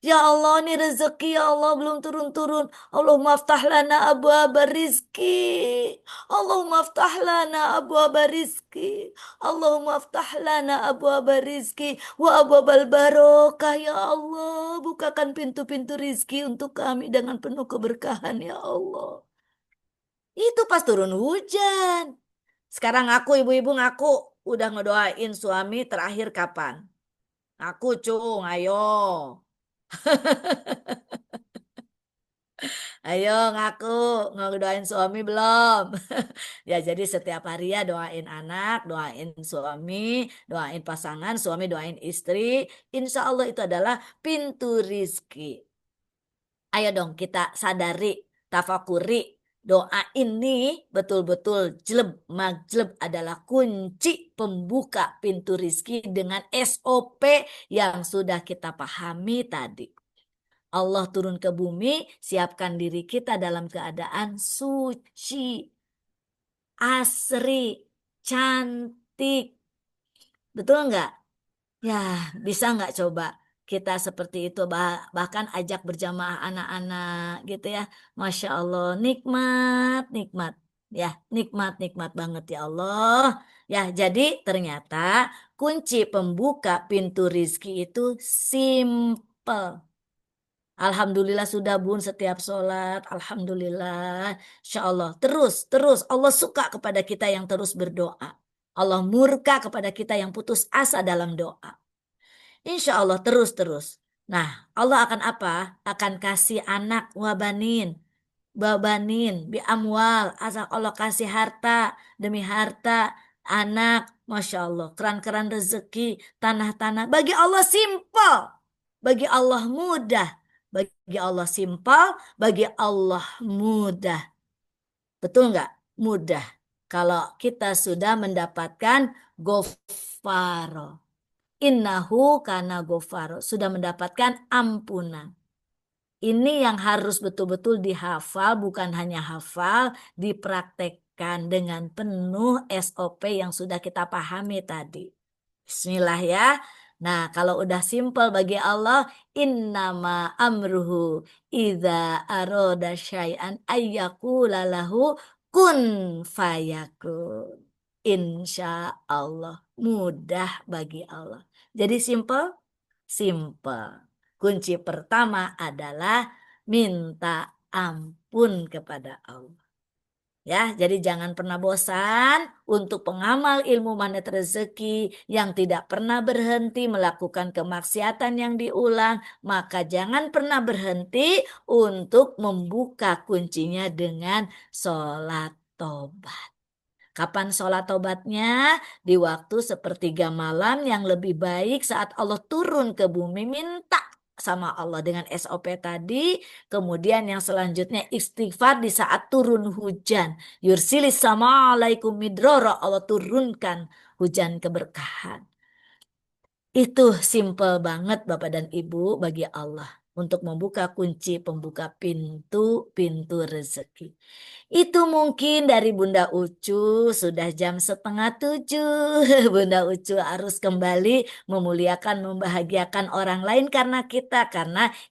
Ya Allah, ini rezeki ya Allah belum turun-turun. Allahumma aftah lana abwaaba rizki. Allahumma aftah lana abwaaba rizki. Allahumma aftah lana abwaaba rizki wa abwaabal barokah ya Allah. Bukakan pintu-pintu rizki untuk kami dengan penuh keberkahan ya Allah. Itu pas turun hujan. Sekarang aku ibu-ibu ngaku udah ngedoain suami terakhir kapan? Aku cung, ayo. Ayo ngaku, ngedoain suami belum? Ya jadi setiap hari ya doain anak, doain suami, doain pasangan, suami doain istri. Insya Allah itu adalah pintu rizki. Ayo dong kita sadari, tafakuri. Doa ini betul-betul jeleb majleb adalah kunci pembuka pintu rizki dengan SOP yang sudah kita pahami tadi. Allah turun ke bumi, siapkan diri kita dalam keadaan suci, asri, cantik. Betul nggak? Ya, bisa nggak coba kita seperti itu, bahkan ajak berjamaah anak-anak gitu ya. Masya Allah, nikmat, nikmat. Ya, nikmat, nikmat banget ya Allah. Ya, jadi ternyata kunci pembuka pintu rizki itu simple. Alhamdulillah sudah bun setiap sholat. Alhamdulillah. Insya Allah. Terus. Allah suka kepada kita yang terus berdoa. Allah murka kepada kita yang putus asa dalam doa. Insya Allah terus. Nah, Allah akan apa? Akan kasih anak wabanin. Babanin, bi amwal. Asal Allah kasih harta demi harta. Anak, Masya Allah. Keran-keran rezeki, tanah-tanah. Bagi Allah simpel. Bagi Allah mudah. Bagi Allah simpel, bagi Allah mudah. Betul nggak? Mudah. Kalau kita sudah mendapatkan gofaro. Innahu kana gofaro. Sudah mendapatkan ampunan. Ini yang harus betul-betul dihafal, bukan hanya hafal, dipraktekkan dengan penuh SOP yang sudah kita pahami tadi. Bismillah ya. Nah, kalau udah simpel bagi Allah, innama amruhu idza aroda syai'an ayyakula lahu kun fayakun. Insya Allah mudah bagi Allah. Jadi simpel? Simpel. Kunci pertama adalah minta ampun kepada Allah. Ya, jadi jangan pernah bosan untuk pengamal ilmu magnet rezeki yang tidak pernah berhenti melakukan kemaksiatan yang diulang, maka jangan pernah berhenti untuk membuka kuncinya dengan sholat tobat. Kapan sholat tobatnya? Di waktu sepertiga malam yang lebih baik saat Allah turun ke bumi, minta sama Allah dengan SOP tadi. Kemudian yang selanjutnya istighfar di saat turun hujan. Yursilis sama alaikum midroro. Allah turunkan hujan keberkahan. Itu simple banget Bapak dan Ibu bagi Allah. Untuk membuka kunci pembuka pintu rezeki. Itu mungkin dari Bunda Ucu sudah jam 6:30. Bunda Ucu harus kembali memuliakan, membahagiakan orang lain karena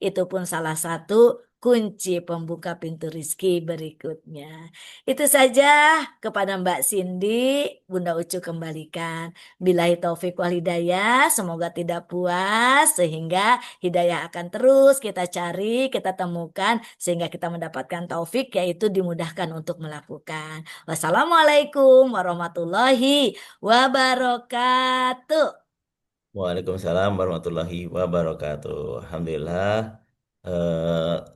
itu pun salah satu kunci pembuka pintu rizki berikutnya. Itu saja kepada Mbak Cindy, Bunda Ucu kembalikan. Billahi taufik wal hidayah, semoga tidak puas sehingga hidayah akan terus kita cari, kita temukan sehingga kita mendapatkan taufik yaitu dimudahkan untuk melakukan. Wassalamualaikum warahmatullahi wabarakatuh. Waalaikumsalam warahmatullahi wabarakatuh. Alhamdulillah.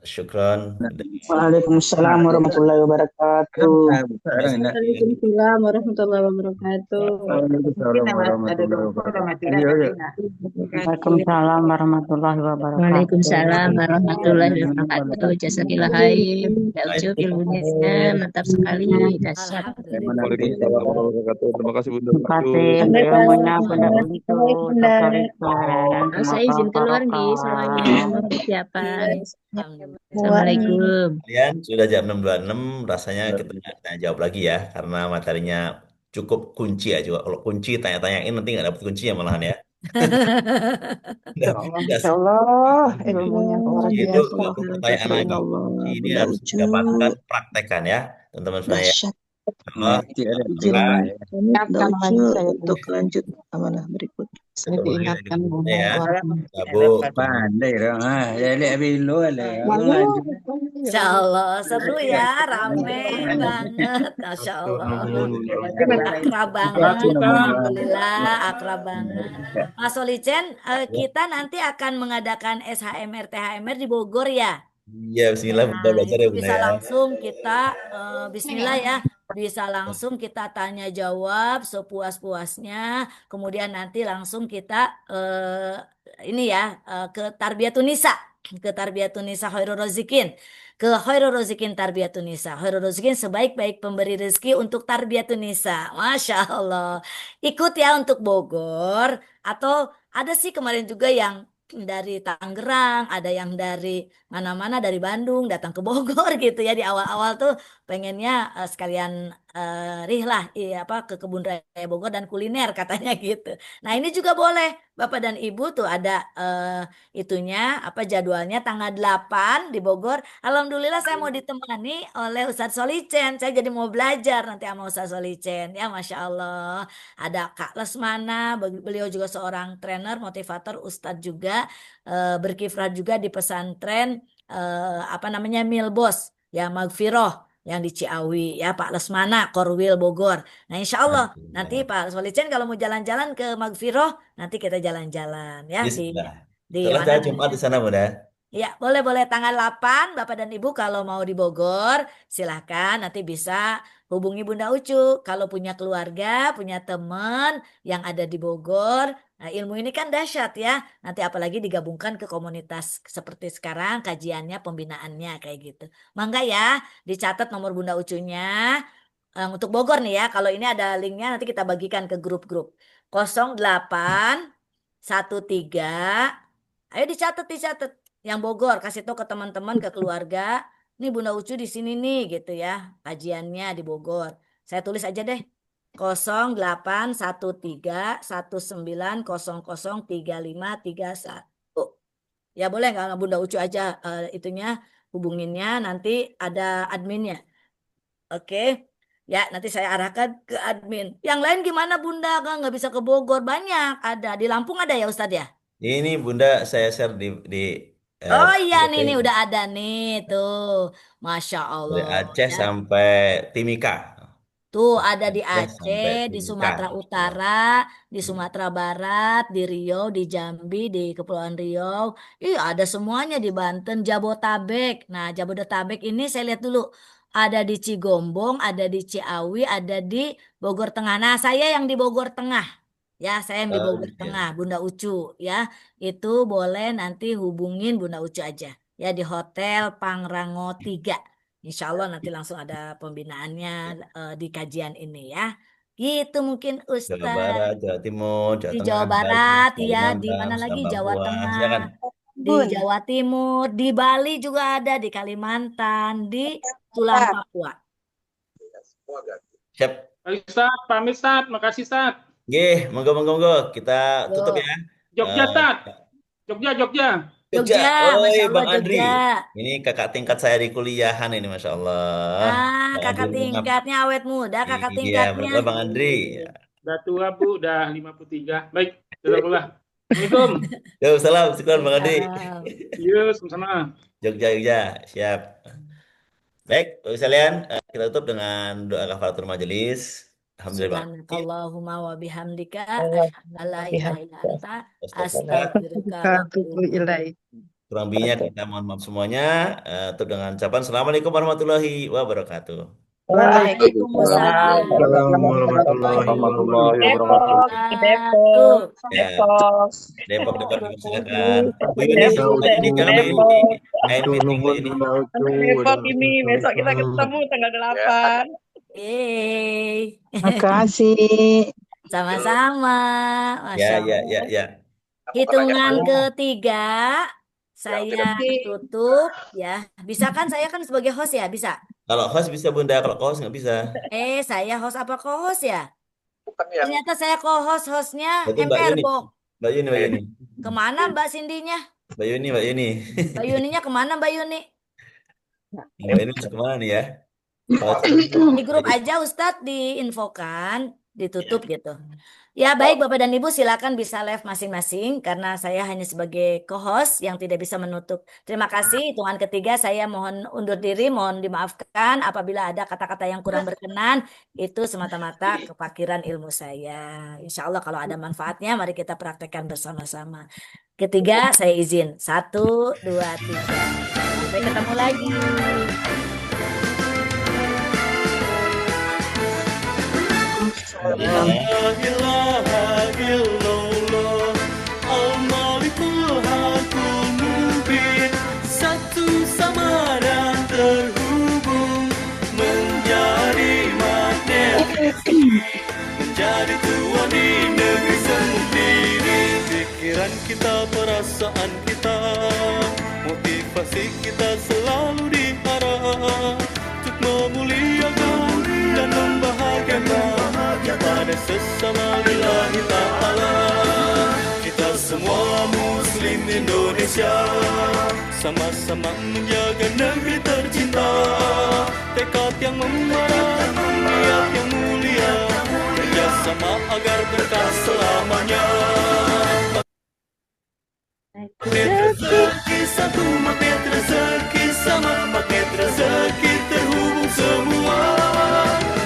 Syukron. Waalaikumsalam warahmatullahi wabarakatuh. Waalaikumsalam warahmatullahi wabarakatuh. Waalaikumsalam warahmatullahi wabarakatuh. Waalaikumsalam warahmatullahi wabarakatuh. Waalaikumsalam warahmatullahi wabarakatuh. Jazakillah khair. Ya ucup ilmunya mantap sekali, dahsyat. Alhamdulillah. Waalaikumsalam warahmatullahi wabarakatuh. Terima kasih Bunda Terima kasih Ucu. untuk ilmunya Bunda Baik, Untu, Bunda. Dr. Ridwan. Saya izin keluar nih semuanya. Mohon persiapan. Alhamdulillah. Assalamualaikum. Kalian sudah jam 6.26, rasanya kita nggak tanya jawab lagi ya, karena materinya cukup kunci aja. Kalau kunci tanya-tanyain nanti nggak dapet kuncinya malahan ya. Udah, Masya Allah, ilmunya luar kunci itu biasa. nggak perlu pertanyaan lagi. Kunci ini harus didapatkan, praktekkan ya, teman-teman semuanya ya. Dahsyat. Allah, Ingatkan lagi saya untuk lanjut amanah berikut. Saya diingatkan ya, ya Bu. Pandai dong. Lihat dulu Insya Allah seru ya, rame banget, Masya Allah. Akrab banget, Alhamdulillah, akrab banget. Mas Solicen, kita nanti akan mengadakan SHMR THMR di Bogor ya. Iya, Bismillah Bunda Nah, belajar ya itu Bunda bisa ya. langsung kita Bismillah ya, bisa langsung kita tanya jawab sepuas-puasnya. Kemudian nanti langsung kita ini ya ke Tarbiyatun Nisa, ke Tarbiyatun Nisa Khairul Rozikin, ke Khairul Rozikin Tarbiyatun Nisa. Khairul Rozikin sebaik-baik pemberi rezeki untuk Tarbiyatun Nisa. Masya Allah. Ikut ya untuk Bogor, atau ada sih kemarin juga yang dari Tangerang, ada yang dari mana-mana, dari Bandung datang ke Bogor gitu ya. Di awal-awal tuh pengennya sekalian rihlah apa ke Kebun Raya Bogor dan kuliner katanya gitu. Nah, ini juga boleh Bapak dan Ibu tuh ada itunya apa jadwalnya tanggal 8 di Bogor. Alhamdulillah saya mau ditemani oleh Ustadz Solicen. Saya jadi mau belajar nanti sama Ustadz Solicen ya, Masya Allah. Ada Kak Lesmana, beliau juga seorang trainer, motivator, Ustadz juga, berkiprah juga di pesantren apa namanya Milbos ya, Magfiroh yang di Ciawi ya, Pak Lesmana, Korwil Bogor. Nah, insya Allah nanti Pak Solicen kalau mau jalan-jalan ke Magfiroh, nanti kita jalan-jalan ya Bismillah. di Setelah mana saya Jumat di sana Bunda. Ya, boleh tanggal 8 Bapak dan Ibu kalau mau di Bogor, silahkan nanti bisa hubungi Bunda Ucu. Kalau punya keluarga, punya teman yang ada di Bogor, nah ilmu ini kan dahsyat ya. Nanti apalagi digabungkan ke komunitas seperti sekarang, kajiannya, pembinaannya kayak gitu. Mangga ya, dicatat nomor Bunda Ucunya. Untuk Bogor nih ya, kalau ini ada linknya nanti kita bagikan ke grup-grup. 0813, ayo dicatat. Yang Bogor kasih tahu ke teman-teman, ke keluarga, nih Bunda Ucu di sini nih gitu ya, kajiannya di Bogor. Saya tulis aja deh. 081319003531. Ya boleh nggak Bunda Ucu aja itunya, hubunginnya nanti ada adminnya. Oke. Ya, nanti saya arahkan ke admin. Yang lain gimana Bunda? Nggak bisa ke Bogor? Banyak ada. Di Lampung ada ya Ustadz ya? Ini Bunda saya share di Oh iya grup nih ini. udah ada nih tuh. Masya Dari Allah. Aceh Ya. sampai Timika. Tuh ada di Aceh sampai Aceh, di Timika. Sumatera Masya Allah. Utara, di Sumatera Barat, di Riau, di Jambi, di Kepulauan Riau. Ih, ada semuanya di Banten, Jabotabek. Nah, Jabodetabek ini saya lihat dulu. Ada di Cigombong, ada di Ciawi, ada di Bogor Tengah. Nah, saya yang di Bogor Tengah. Ya, saya yang di Oh, Bogor gitu. Tengah, Bunda Ucu. Ya, itu boleh nanti hubungin Bunda Ucu aja. Ya, di Hotel Pangrango 3. Insya Allah nanti langsung ada pembinaannya di kajian ini ya. Gitu mungkin Jawa Ustaz. Barat, Jawa Timur, Jawa Di Tengah, Jawa Bali, Barat ya, di Kalimantan, mana lagi? Sumatera Jawa Papua, Tengah, silakan. di Jawa Timur, di Bali juga ada, di Kalimantan, di Tulang Papua. Siap. Pamit Ustaz, makasih Ustaz. Nggih, monggo. Kita tutup Yo. ya. Jogja Eh, Ustaz. Jogja. Jogja. Jogja, Oi, Masya Allah Bang Andri. Jogja. Ini kakak tingkat saya di kuliahan ini, Masya Allah. Bang Kakak Andri, maaf. tingkatnya awet muda, kakak Iya, tingkatnya. berapa Bang Andri? Udah tua Bu, udah 53. Baik, jazakallah. Assalamualaikum. Yo, salam, syukur Bang Andri. Yus, sama-sama. Jogja, siap. Baik, Bapak sekalian, kita tutup dengan doa kafaratul majelis. Alhamdulillah. Subhanakallahumma wa bihamdika asyhadu an la ilaha illa anta Astagfirullah. astaghfiruka wa atubu ilaik. Kurang lebihnya kita mohon maaf semuanya. Tutup dengan ucapan Assalamualaikum warahmatullahi wabarakatuh. Waalaikumsalam Warahmatullahi Warahmatullahi wabarakatuh. wabarakatuh. Ya, Depok silakan. Bu Yuni, jangan Bu Yuni. Nuhun Depok ini besok kita ketemu tanggal 8. Yeay. Makasih. Sama-sama. Masya Ya. Allah. Hitungan ketiga, saya tutup ya. Bisa kan saya kan sebagai host ya? Bisa? Kalau host bisa Bunda, kalau host nggak bisa. Saya host apa co-host ya? Ternyata saya co-host, hostnya Itu Mbak Yuni. MR-Box. Mbak Yuni. Kemana Mbak Cindy-nya? Mbak Yuni. Mbak Yuninya kemana Mbak Yuni? Mbak Yuni masuk kemana nih ya? Di grup aja Ustadz diinfokan, ditutup gitu. Ya baik Bapak dan Ibu silakan bisa live masing-masing karena saya hanya sebagai co-host yang tidak bisa menutup. Terima kasih. Hitungan ketiga saya mohon undur diri, mohon dimaafkan apabila ada kata-kata yang kurang berkenan. Itu semata-mata kefakiran ilmu saya. Insya Allah kalau ada manfaatnya mari kita praktekkan bersama-sama. Ketiga saya izin. 1, 2, 3. Sampai ketemu lagi. La ilaha illallah Al-Malikul Hakul Mubin Satu sama dan terhubung Menjadi magnet Menjadi tuan di negeri sendiri Pikiran kita, perasaan kita Motivasi kita selalu diarah Untuk memuliakan dan membahagiakan pada sesama lillahi ta'ala. Kita semua muslim Indonesia sama-sama menjaga negeri tercinta. Tekad yang membara, niat yang mulia, kerjasama agar berkah selamanya. Magnet rezeki satu, magnet rezeki sama, magnet rezeki terhubung semua.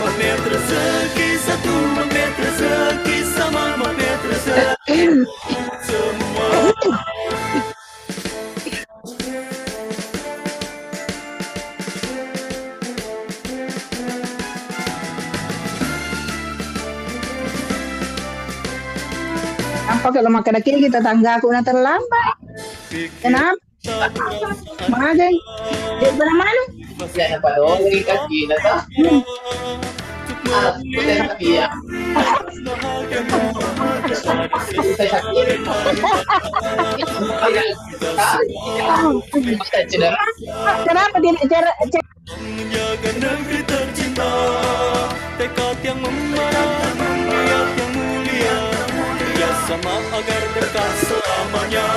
Magnet rezeki satu, magnet rezeki sama, magnet rezeki semua. Apa kalau makan kiri kita tangga aku nak terlambat? Kenapa? Magen. Di mana? Ya, apa dong ini kaki nata? Iya. Kenapa dia cara Menjaga negeri tercinta, tekad yang membara, niat yang mulia, kerjasama agar berkah selamanya.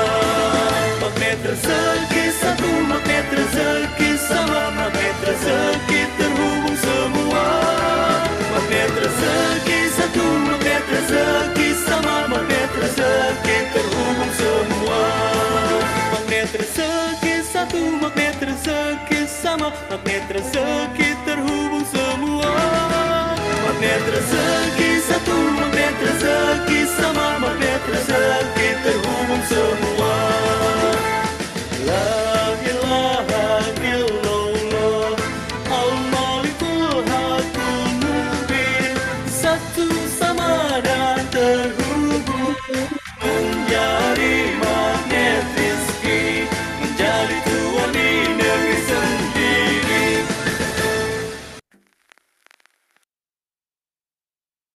Magnet rezeki satu, magnet rezeki sama, magnet rezeki terhubung semua. Magnet rezeki satu, magnet rezeki sama, magnet rezeki terhubung semua. Magnet rezeki satu, magnet rezeki sama, magnet rezeki